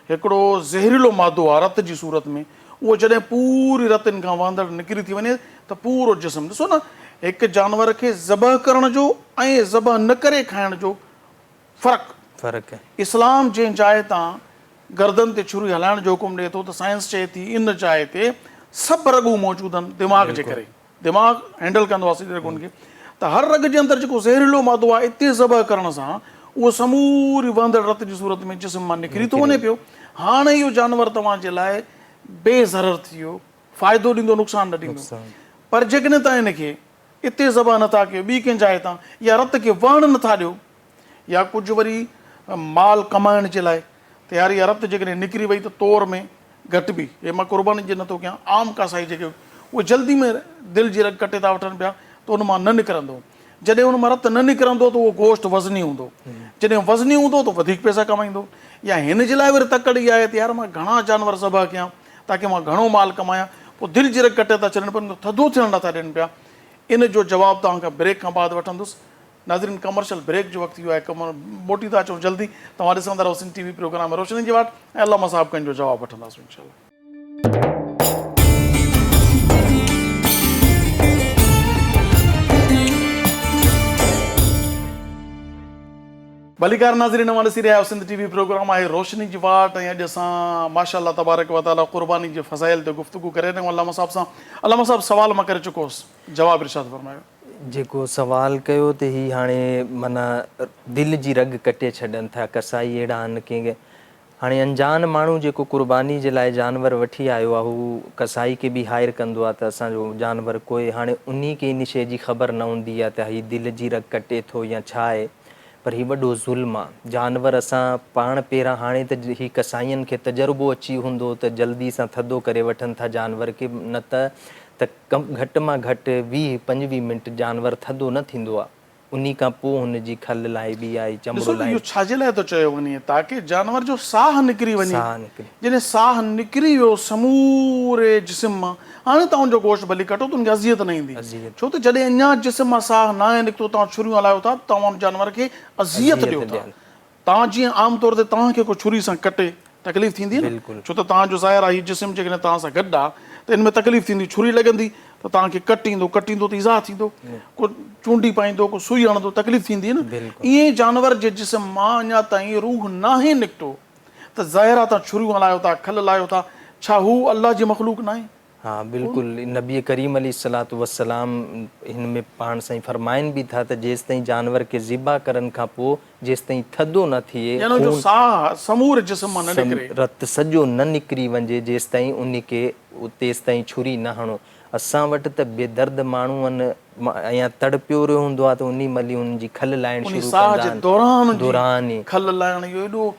हिकिड़ो ज़हरीलो मादो आहे रत जी सूरत में, उहो जॾहिं पूरी रतनि खां वांदड़ निकिरी थी वञे त पूरो जिस्म, ॾिसो न हिकु जानवर खे ज़बह करण जो ऐं ज़बह न करे खाइण जो फ़र्क़ु आहे। इस्लाम जंहिं जाइ तां गर्दन ते छुरी हलाइण जो हुकुम ॾिए थो त साइंस चए थी इन जाइ ते सभु रगूं मौजूदु आहिनि दिमाग़ जे करे, दिमाग़ हैंडल कंदो आहे रगुनि खे, त हर रग जे अंदरि जेको ज़हरीलो मादो आहे इते ज़बह करण सां उहो समूरी वांदड़ रत जी सूरत में जिस्म मां निकिरी थो वञे पियो। हाणे इहो जानवर तव्हांजे लाइ बेज़रर थी वियो, फ़ाइदो ॾींदो, नुक़सानु न ॾींदो। पर जेकॾहिं तव्हां हिनखे इते ज़बह नथा कयो, ॿी कंहिं जाइ तां, या रत खे वहण नथा ॾियो, या कुझु वरी माल कमाइण जे लाइ त यार इहा रत जेकॾहिं निकिरी वई त तौर में घटि बि हे मां क़ुर्बानी जे नथो कयां, आम कसाई जेके उहे जल्दी में दिलि जी रग कटे था वठनि पिया त उन मां न निकिरंदो। जॾहिं उन मां रतु न निकिरंदो त उहो गोश्त वज़नी हूंदो, जॾहिं वज़नी हूंदो त वधीक पैसा कमाईंदो। या हिन जे लाइ वरी तकड़ इहा आहे त यार मां घणा जानवर ज़बह कयां ताकी मां घणो माल कमायां, पोइ दिलि जी रग कटे था छॾनि पिया, थधो थियण नथा ॾियनि पिया। इन जो जवाबु तव्हांखां ब्रेक खां बाद वठंदुसि। नाज़रीन, कमर्शियल ब्रेक जो वक़्तु इहो आहे, मोटी था अचूं जल्दी। तव्हां ॾिसंदा रहो सिंध टीवी प्रोग्राम रोशनी जी वाट ऐं अल्लामा साहिब कंहिंजो जवाबु वठंदासीं इंशाअल्लाह। भलीकार नाज़रीन, नवां ॾिसी रहिया आहियो सिंध टीवी प्रोग्राम आहे रोशनी जी वाट ऐं अॼु असां माशाअल्लाह तबारक व तआला क़ुर्बानी जे फ़ज़ाइल ते गुफ़्तगू करे रहिया आहियूं अल्लामा साहिब सां। अल्लामा साहिब, सवाल मां करे चुको हुउसि, जवाबु इरशाद फरमायो। जेको सवाल कयो त ही हाणे माना दिलि जी रग कटे छॾनि था कसाई अहिड़ा आहिनि कंहिंखे। हाणे अनजान माण्हू जेको क़ुर्बानी जे लाइ जानवर वठी आयो आहे हू कसाई खे बि हायर कंदो आहे त असांजो जानवर कोई, हाणे उन खे इन शइ जी ख़बर न हूंदी आहे त हीअ दिलि जी रग कटे थो या छा आहे, पर हीउ वॾो ज़ुल्म आहे। जानवर असां पाण पहिरां, हाणे त ही कसाईनि खे तजुर्बो अची हूंदो त जल्दी सां थधो करे वठनि था जानवर खे, न त घटि मां घटि 20-25 मिंट जानवर थधो न थींदो आहे, उन खां पोइ हुनजी खल लाइबी आहे, चमड़ो ॾिसो इहो छाजे लाइ थो चयो वञे, ताकी जानवर जो साह निकिरी वञे। साह निकिरे, जॾहिं साह निकिरी वियो समूरे जिस्म मां, हाणे तव्हांजो गोश्त भली कटो त उनखे अज़ियत न ईंदी, छो त जॾहिं अञा जिस्म मां साह न आहे निकितो, तव्हां छुरियूं हलायो था, तव्हां जानवर खे अज़ियत ॾियो था। तव्हां जीअं आम तौर ते तव्हांखे को छुरी सां कटे तकलीफ़ थींदी न, छो त तव्हांजो ज़ाहिर आहे हीउ जिस्म जेकॾहिं तव्हां सां गॾु आहे त हिन में तकलीफ़ थींदी, छुरी लॻंदी त तव्हांखे कटींदो त इज़ा थींदो, को चूंडी पाईंदो, को सुई हणंदो, तकलीफ़ थींदी न। ईअं जानवर जे जिस्म मां अञा ताईं रूह नाहे निकितो त ज़ाहिर आहे तव्हां छुरियूं हलायो था, खल लाहियो था, छा हू अल्लाह जी मख़लूक न आहे? हा बिल्कुलु, नबी करीम अलैहिस्सलातु वस्सलाम हिन में पाण साईं फरमाइनि बि था त जेसि ताईं जानवर खे ज़िबा करण खां पोइ जेसि ताईं थधो न थिए, रतु सॼो न निकिरी वञे, जेसि ताईं उनखे तेसि ताईं छुरी न हणो। असां वटि त बेदर्द माण्हू आहिनि, या तड़पियो रहियो हूंदो आहे त उन महिल उनजी खल लाइण शुरू कंदा आहिनि।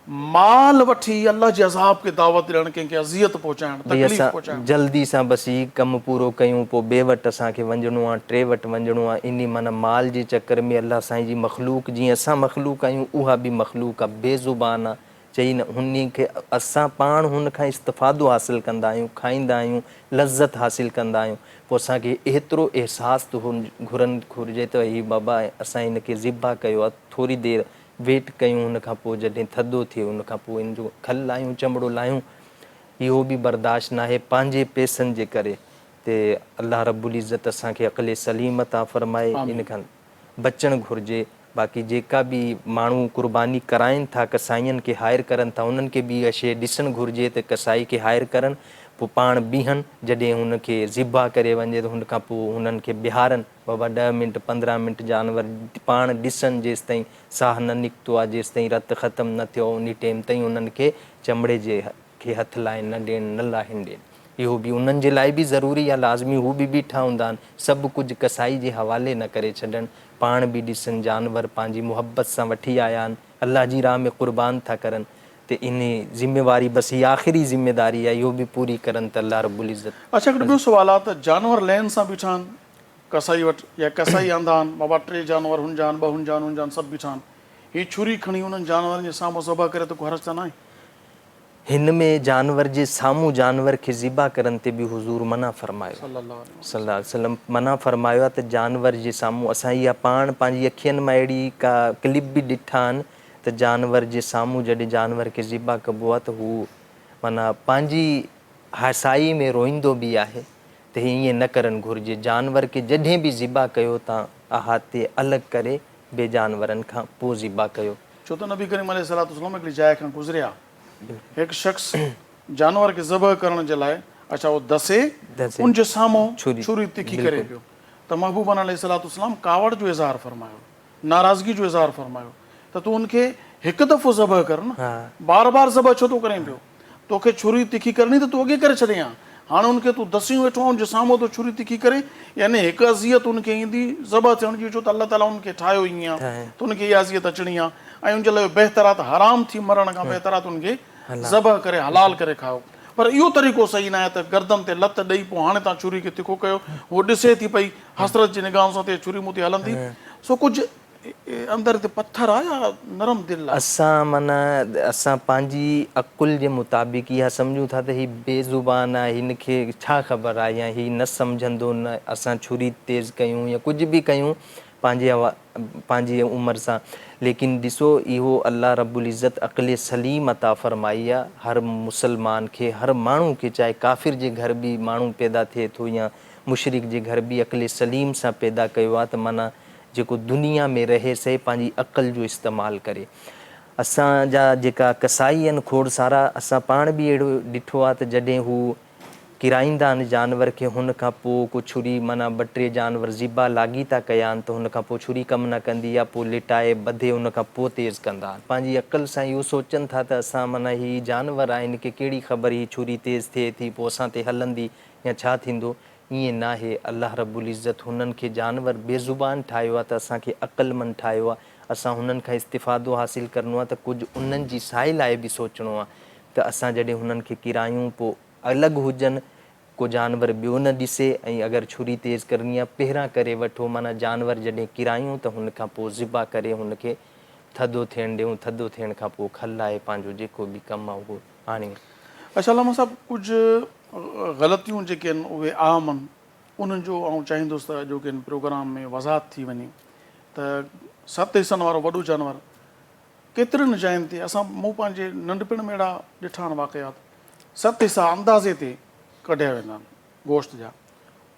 माल वठी अल्लाह जे अज़ाब खे दावत ॾियण, कंहिंखे अज़ियत पहुचाइण, तकलीफ़ पहुचाइण, जल्दी सां बसि ही कमु पूरो कयूं, पोइ ॿिए वटि असांखे वञिणो आहे, टे वटि वञिणो आहे, इन माना माल जे चकर में अल्लाह साईं जी मख़लूक, जीअं असां मख़लूक आहियूं उहा बि मख़लूक आहे, बेज़ुबान आहे, चई न हुन खे असां पाण हुन खां इस्तिफ़ादो हासिलु कंदा आहियूं, खाईंदा आहियूं, लज़त हासिलु कंदा आहियूं, पोइ असांखे एतिरो अहसासु घुरिजे त हीउ बाबा असां हिन खे ज़िबा कयो आहे, थोरी देरि वेट कयूं, हुन खां पोइ जॾहिं थधो थिए उन खां पोइ हिन जो खल लाहियूं, चमड़ो लाहियूं, इहो बि बर्दाश्त न आहे पंहिंजे पैसनि जे करे। ते अल्लाह रब्बुल इज़्ज़त असांखे अक़ल सलीम अता फ़रमाए, इन खां बचणु घुरिजे। बाक़ी जेका बि माण्हू क़ुर्बानी कराइनि था, कसाईनि खे हायर करनि था, उन्हनि खे बि इहा शइ ॾिसणु घुरिजे त कसाई खे हायर करनि, पोइ पाण बीहनि, जॾहिं हुनखे ज़िबा करे वञे त हुन खां पोइ हुननि खे बिहारनि, बाबा 10 मिंट 15 मिंट जानवर पाण ॾिसनि, जेसि ताईं साह न निकितो आहे, जेसि ताईं रतु ख़तमु न थियो, उन टाइम ताईं उन्हनि खे चमड़े जे खे हथु लाहिनि न ॾियनि, न लाहिनि ॾियनि। इहो बि उन्हनि जे लाइ बि ज़रूरी आहे, लाज़मी, हू बि बीठा हूंदा आहिनि, सभु कुझु कसाई जे हवाले न करे छॾनि, पाण बि ॾिसनि, जानवर पंहिंजी मुहबत सां वठी आया आहिनि, अल्लाह जी राह में क़ुर्बान था करनि, त इन ज़िम्मेवारी बसि इहा आख़िरी ज़िम्मेदारी आहे, इहो बि पूरी करनि त अल्लाह रब्बुल इज़्ज़त। अच्छा, हिकिड़ो ॿियो सुवालु आहे त जानवर लैन सां बीठा आहिनि कसाई वटि, या कसाई आंदा आहिनि, बाबा 3 जानवर हुनजा आहिनि, 2 हुनजा आहिनि, हुनजा सभु बीठा आहिनि, हीअ छुरी खणी हुननि जानवरनि जे साम्हूं ज़बह करे त को हर्ज त न आहे? हिन में जानवर जे साम्हूं जानवर खे ज़िबा करण ते बि हुज़ूर मना फ़रमायो, सल्लल्लाहु अलैहि वसल्लम मना फ़रमायो आहे त जानवर जे साम्हूं, असां इहा पाण पंहिंजी अखियुनि मां अहिड़ी का क्लिप बि ॾिठा आहिनि त जानवर जे साम्हूं जॾहिं जानवर खे ज़िबा कबो आहे त हू माना पंहिंजी हसाई में रोईंदो बि आहे त हीअं न करणु घुरिजे। जानवर खे जॾहिं बि ज़िबा कयो तव्हां अहाते अलॻि करे ॿिए जानवरनि खां पोइ ज़िबा कयो, छो त नबी करीम अलैहिस्सलाम हिकिड़ी जाइ खां गुज़रिया, हिकु शख़्स जानवर खे ज़बह करण जे लाइ, अच्छा उहो दसे उनजे साम्हूं छुरी तिखी करे पियो, त महबूबन अलैहिस्सलाम कावड़ जो इज़हार फरमायो, नाराज़गी जो इज़हार फरमायो त तूं उनखे हिकु दफ़ो ज़बह कर न, बार बार ज़बह छो थो करें पियो, तोखे छुरी तिखी करणी त तूं अॻे करे छॾे हा, हाणे उनखे तूं दसियूं वेठो आहे, उनजे साम्हूं तो छुरी तिखी करे, यानी हिकु अज़ियत उनखे ईंदी ज़बह थियण जी, छो त अल्लाह ताला उनखे ठाहियो ईअं आहे त उनखे इहा अज़ियत अचणी आहे, ऐं उनजे लाइ बहितर आहे त हराम थी मरण खां बहितर आहे त उनखे ज़बह करे हलाल करे खाओ। पर इहो तरीक़ो सही न आहे त गर्दन ते लत ॾेई पोइ हाणे तव्हां छुरी खे तिखो कयो, उहो ॾिसे थी पई हसरत जी निगाह सां ते छुरी मूं ते हलंदी। सो कुझु अंदरि ते पथर आहे या नरम दिलि आहे? असां माना असां पंहिंजी अकुल जे मुताबिक़ इहा सम्झूं था त हीउ बेज़ुबान आहे, हिनखे छा ख़बर आहे या हीउ न सम्झंदो, न असां छुरी तेज़ कयूं या कुझु बि कयूं पंहिंजी उमिरि सां। लेकिन ॾिसो इहो अल्लाह रब्बुल इज़्ज़त अक़ुल सलीम अता फ़रमाई आहे हर मुसलमान खे, हर माण्हू खे, चाहे काफ़िर जे घर बि माण्हू पैदा थिए थो या मुशरिक जे घर बि अक़ुल सलीम सां पैदा कयो आहे, त माना जेको दुनिया में रहे से पंहिंजी अक़ल जो इस्तेमालु करे। असांजा जेका कसाई आहिनि खोड़सारा, असां पाण बि अहिड़ो ॾिठो आहे त जॾहिं हू किराईंदा आहिनि जानवर खे, हुन खां पोइ को छुरी माना 2-3 जानवर ज़िबा लाॻी था कया आहिनि त हुन खां पोइ छुरी कमु न कंदी आहे, पोइ लिटाए ॿधे हुन खां पोइ तेज़ कंदा आहिनि। पंहिंजी अक़ल सां इहो सोचनि था त असां माना हीउ जानवर आहे, हिनखे कहिड़ी ख़बर ही छुरी तेज़ थिए थी पोइ असां ते हलंदी या छा थींदो। ईअं न आहे। अल्लाह रब्बुल इज़्ज़त हुननि खे जानवर बेज़ुबान ठाहियो आहे त असांखे अक़लमंद ठाहियो आहे। असां हुननि खां इस्तिफ़ादो हासिलु करिणो आहे त कुझु उन्हनि जी साए लाइ बि सोचणो आहे त असां जॾहिं हुननि खे किरायूं पोइ अलॻि हुजनि, को जानवर ॿियो न ॾिसे। ऐं अगरि छुरी तेज़ करणी आहे पहिरां करे वठो, माना जानवर जॾहिं किरायूं त हुन खां पोइ ज़िबा करे हुनखे थधो थियणु ॾियूं, थधो थियण खां पोइ खलाए पंहिंजो जेको बि कमु आहे उहो आणियूं। अच्छा लामा साहब, कुझु ग़लतियूं जेके आहिनि उहे आम आहिनि, उन्हनि जो आउं चाहींदुसि त अॼोके प्रोग्राम में वज़ाहत थी वञे त 7 हिसनि वारो वॾो जानवर केतिरनि जायुनि ते असां मूं पंहिंजे नंढपिण में अहिड़ा ॾिठा आहिनि वाक़ियात, 7 हिसा अंदाज़े ते कढिया वेंदा आहिनि गोश्त जा,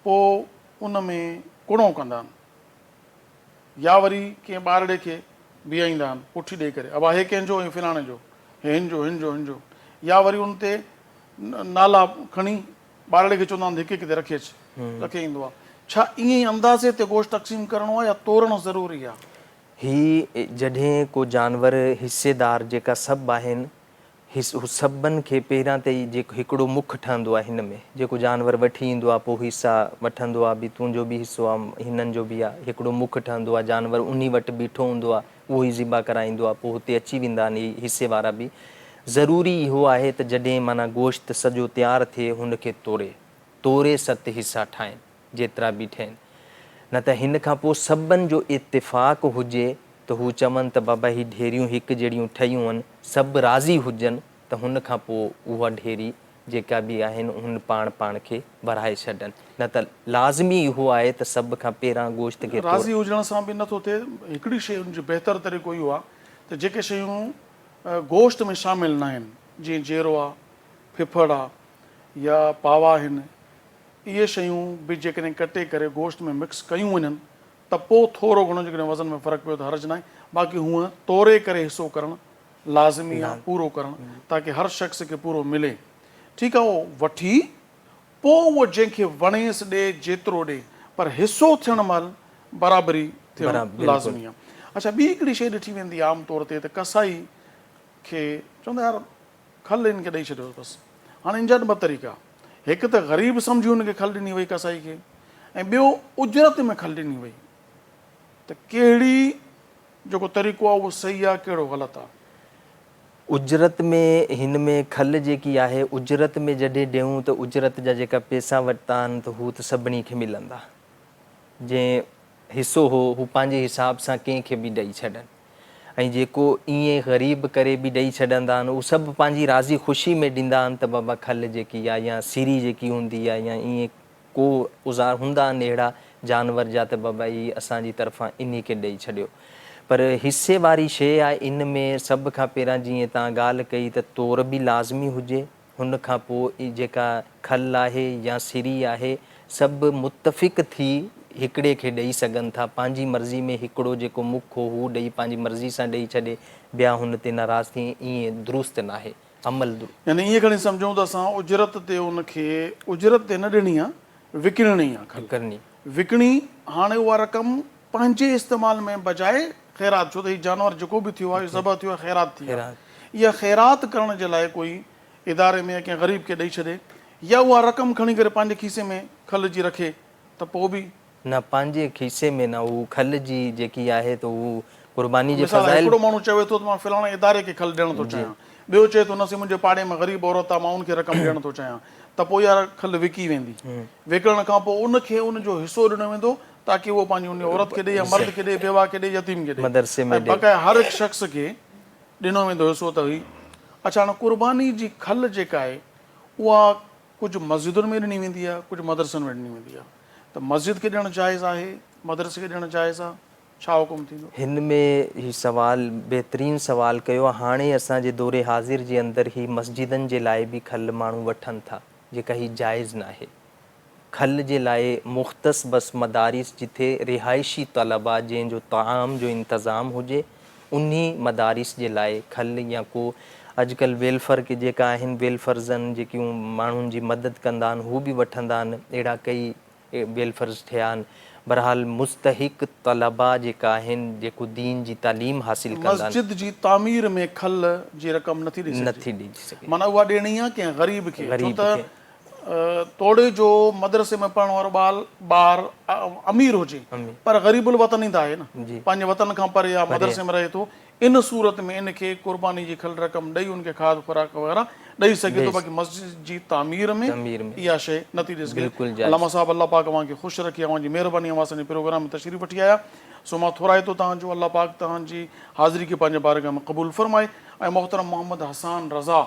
पोइ उन में कुणो कंदा आहिनि या वरी कंहिं ॿारड़े खे बीहाईंदा आहिनि पुठी ॾेई करे, अबा हे कंहिंजो ऐं फिलाणे जो, हे हिन जो, या वरी उन ते नाला खणी ॿारड़े खे चवंदा आहिनि हिकु हिकु ते रखे ईंदो आहे। छा ईअं ई अंदाज़े ते गोश्त तक़सीम करिणो आहे या तोरणु ज़रूरी आहे? ही जॾहिं को जानवर हिसेदार जेका सभु आहिनि, हू सभिनि खे पहिरियां त जेको हिकिड़ो मुख ठहंदो आहे, हिन में जेको जानवर वठी ईंदो आहे पोइ हिसा वठंदो आहे, बि तुंहिंजो बि हिसो आहे, हिननि जो बि आहे, हिकिड़ो मुख ठहंदो आहे, जानवर उन वटि बीठो हूंदो आहे, उहो ई ज़िबा कराईंदो आहे, पोइ हुते अची वेंदा आहिनि हिसे वारा बि। ज़रूरी इहो आहे त जॾहिं माना गोश्त सॼो तयारु थिए हुनखे तोरे 7 हिसा ठाहिनि जेतिरा बि ठहिनि, न त हिन खां पोइ सभिनि जो इत्तिफ़ाक़ हुजे त हू चवनि त बाबा ही ढेरियूं हिकु जहिड़ियूं ठहियूं आहिनि, सभु राज़ी हुजनि, त हुन खां पोइ उहा ढेरी जेका बि आहिनि हुन पाण खे बढ़ाए छॾनि। न त लाज़मी इहो आहे त सभ खां पहिरां गोश्त खे राज़ी हुजण सां बि नथो थिए। हिकिड़ी शइ हुनजो बहितरु तरीक़ो इहो आहे त जेके शयूं गोश्त में शामिल न आहिनि, जीअं जेरो आहे, फिफड़ आहे या पावा आहिनि, इहे शयूं बि जेकॾहिं कटे करे गोश्त में मिक्स कयूं वञनि त पोइ थोरो घणो जेकॾहिं वज़न में फ़र्क़ु पियो त हर्ज न आहे। बाक़ी हूअं तोरे करे हिसो करणु लाज़मी आहे, पूरो करणु, ताकी हर शख़्स खे पूरो मिले। ठीकु आहे, उहो वठी पोइ उहो जंहिंखे वणेसि ॾे जेतिरो ॾे, पर हिसो थियण महिल बराबरी थियणु लाज़मी आहे। अच्छा, ॿी हिकिड़ी शइ ॾिठी वेंदी आहे आम तौर ते त कसाई खे चवंदा यार खल हिन खे ॾेई छॾियो बसि। हाणे इन जा 2 तरीक़ा, हिकु त ग़रीब सम्झी हुनखे खल ॾिनी वई कसाई खे, ऐं ॿियो उजरत में खल ॾिनी वई। त कहिड़ी जेको तरीक़ो आहे उहो सही आहे, कहिड़ो ग़लति आहे? उजरत में, हिन में खल जेकी आहे उजरत में जॾहिं ॾियूं त उजरत जा जेका पैसा वरिता आहिनि त हू त सभिनी खे मिलंदा, जंहिं हिसो हो हू पंहिंजे हिसाब सां कंहिंखे बि ॾेई छॾनि। ऐं जेको ईअं ग़रीब करे बि ॾेई छॾंदा आहिनि, उहे सभु पंहिंजी राज़ी ख़ुशी में ॾींदा आहिनि त बाबा खल जेकी आहे या सीरी जेकी हूंदी आहे या ईअं को उज़ार हूंदा आहिनि अहिड़ा जानवर जा त बाबा ई असांजी तरफ़ां इन खे ॾेई छॾियो। पर हिसे वारी शइ आहे, इन में सभ खां पहिरां जीअं तव्हां ॻाल्हि कई त तोर बि लाज़मी हुजे, हुन खां पोइ जेका खल आहे या सिरी आहे सभु मुतफ़िक़ थी हिकिड़े खे ॾेई सघनि था। पंहिंजी मर्ज़ी में हिकिड़ो जेको मुख हो हू ॾेई पंहिंजी मर्ज़ी सां ॾेई छॾे, ॿिया हुन ते नाराज़ थिए, ईअं दुरुस्त न आहे अमल। यानी ईअं खणी सम्झूं त असां उजरत ते उनखे उजरत ते न ॾियणी आहे, विकिणणी आहे खल करणी, विकिणी। हाणे उहा रक़म पंहिंजे इस्तेमाल में बजाए ख़ैरात, छो त हीउ जानवर जेको बि थियो आहे ज़बह थियो आहे ख़ैरात थी आहे, इहा ख़ैरात करण जे लाइ कोई इदारे में कंहिं ग़रीब खे ॾेई छॾे, या उहा रक़म खणी करे पंहिंजे खीसे में खल जी रखे त पोइ बि न, पंहिंजे खीसे में न, हू खल जी जेकी आहे त हू क़ुर्बानी जे मिसाल हिकिड़ो माण्हू चवे थो त मां फ़लाणे इदारे खे खल ॾियणु थो चाहियां, ॿियो चए थो न सी मुंहिंजे पाड़े में ग़रीब औरत आहे मां उनखे रक़म ॾियणु थो चाहियां, त पोइ यार खल विकी वेंदी, विकिणण खां पोइ उनखे उनजो हिसो ॾिनो वेंदो ताकी उहो पंहिंजी उन औरत खे ॾे या मर्द खे ॾे, बेवा खे ॾे, यतीम खे ॾे, मदरसे में ऐं बक़ाया हर हिकु शख़्स खे ॾिनो वेंदो हिसो त हुई। अच्छा, हाणे कुर्बानी जी खल जेका आहे उहा कुझु मस्जिदुनि में ॾिनी वेंदी आहे, कुझु मदरसनि में ॾिनी वेंदी आहे, त मस्जिद खे ॾियणु जाइज़ आहे, मदरसे खे ॾियणु जाइज़ आहे, छा हुकुम थींदो? हिन में ही सवाल बहितरीनु सवाल कयो आहे। हाणे असांजे दौरे हाज़िर जे अंदरि ही मस्जिदनि जे लाइ बि खल माण्हू वठनि था, जेका ही जाइज़ न आहे। खल जे लाइ मुख़्तस बसि मदारिस जिथे रिहाइशी तलबा जंहिंजो ताम जो इंतज़ाम हुजे उन्ही मदारिस जे लाइ खल, या को अॼुकल्ह वेलफेयर के जेका आहिनि वेलफेयर्सनि जेकियूं माण्हुनि जी मदद कंदा आहिनि हू बि वठंदा आहिनि, अहिड़ा कई वेलफेयर्स थिया आहिनि। बहरहाल मुस्तहिक तलबा जेका आहिनि जेको दीन जी तालीम हासिल कंदा आहिनि, मस्जिद जी तामीर में खल जी रक़म नथी ॾेई सघे, माना उहा ॾियणी आहे कंहिं ग़रीब खे, छो त तोड़े जो मदरसे में पढ़ण वारो ॿार अमीर हुजे पर ग़रीबुल वतन ई त आहे न, पंहिंजे वतन खां परे या मदरसे में रहे थो, इन सूरत में इनखे कुर्बानी जी खल रक़म ॾेई उनखे खाद खुराक वग़ैरह ॾेई सघे थो। बाक़ी मस्जिद जी तामीर में इहा शइ नथी ॾेई सघे। अल्लाह साहब अल्लाह पाक अव्हांखे ख़ुशि रखे, अव्हांजी महिरबानी, अव्हां असांजे प्रोग्राम में तशरीफ़ वठी आया, सो मां थोराए थो तव्हांजो, अल्लाह पाक तव्हांजी हाज़िरी खे पंहिंजे बारगाह में क़बूल फरमाए। ऐं मोहतरम मोहम्मद हसान रज़ा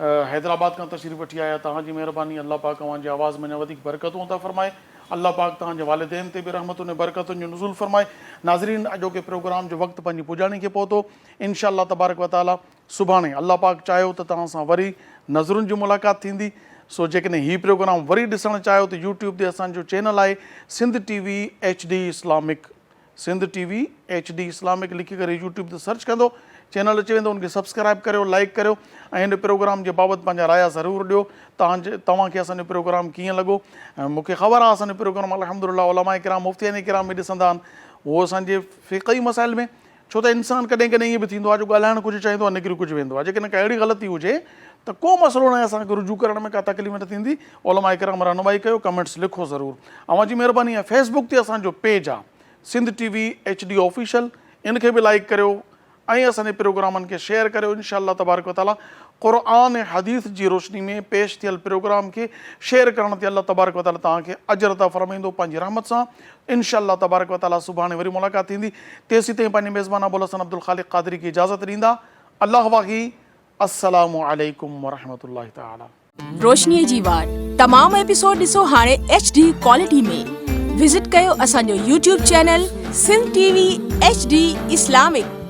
हैदराबाद खां तशरीफ़ वठी आया, तव्हांजी महिरबानी, अल्लाह पाक अव्हांजी आवाज़ में वधीक बरकतूं अता फरमाए, अल्लाह पाक तव्हांजे वालिदैन ते बि रहमतुनि ऐं बरकतुनि जो नुज़ूल फरमाए। नाज़रीन, अॼोके प्रोग्राम जो वक़्तु पंहिंजी पुॼाणी खे पहुतो, इंशाअल्लाह तबारक व तआला सुभाणे अल्लाह पाक चाहियो त तव्हां सां वरी नज़रुनि जी मुलाक़ात थींदी। सो जेकॾहिं हीउ प्रोग्राम वरी ॾिसणु चाहियो त यूट्यूब ते असांजो चैनल आहे Sindh TV HD Islamic, Sindh TV HD Islamic लिखी करे यूट्यूब ते सर्च कंदो, चैनल अची वेंदो, उनखे सब्सक्राइब करियो, लाइक करियो ऐं हिन प्रोग्राम जे बाबति पंहिंजा राया ज़रूरु ॾियो, तव्हांखे असांजो प्रोग्राम कीअं लॻो। मूंखे ख़बर आहे असांजो प्रोग्राम अल्हम्दुलिल्लाह उलमा किराम मुफ़्तियान किराम बि ॾिसंदा आहिनि, उहो असांजे फ़िक़ही मसाइल में, छो त इंसानु कॾहिं कॾहिं ईअं बि थींदो आहे जो ॻाल्हाइणु कुझु चाहींदो आहे निकिरी कुझु वेंदो आहे, जेकॾहिं का अहिड़ी ग़लती हुजे त को मसइलो न आहे, असांखे रुजू करण में का तकलीफ़ न थींदी, उलमा किराम रहनुमाई कयो, कमेंट्स लिखो ज़रूरु। अव्हांजी महिरबानी आहे। फेसबुक ते असांजो पेज आहे सिंध टीवी HD ऑफिशियल, इनखे बि लाइक करियो ऐं असांजे प्रोग्रामनि खे शेयर करियो। इंशाअल्लाह तबारक व तआला क़ुरान ऐं हदीस जी रोशनी में पेश थियल प्रोग्राम खे शेयर करण ते अल्लाह तबारक व तआला तव्हांखे अजर अता फरमाईंदो पंहिंजी रहमत सां। इंशाअल्लाह तबारक व तआला सुभाणे वरी मुलाक़ात थींदी। तेसीं ताईं पंहिंजे मेज़बान अबुल हसन अब्दुल ख़ालिक़ क़ादरी खे इजाज़त ॾींदा। अल्लाह वाही, अस्सलामु अलैकुम वरहमतुल्लाहि तआला। रोशनीअ जी वाट तमामु एपिसोड ॾिसो हाणे HD क्वालिटी में। विज़िट कयो असांजो YouTube channel Sindh TV HD Islamic.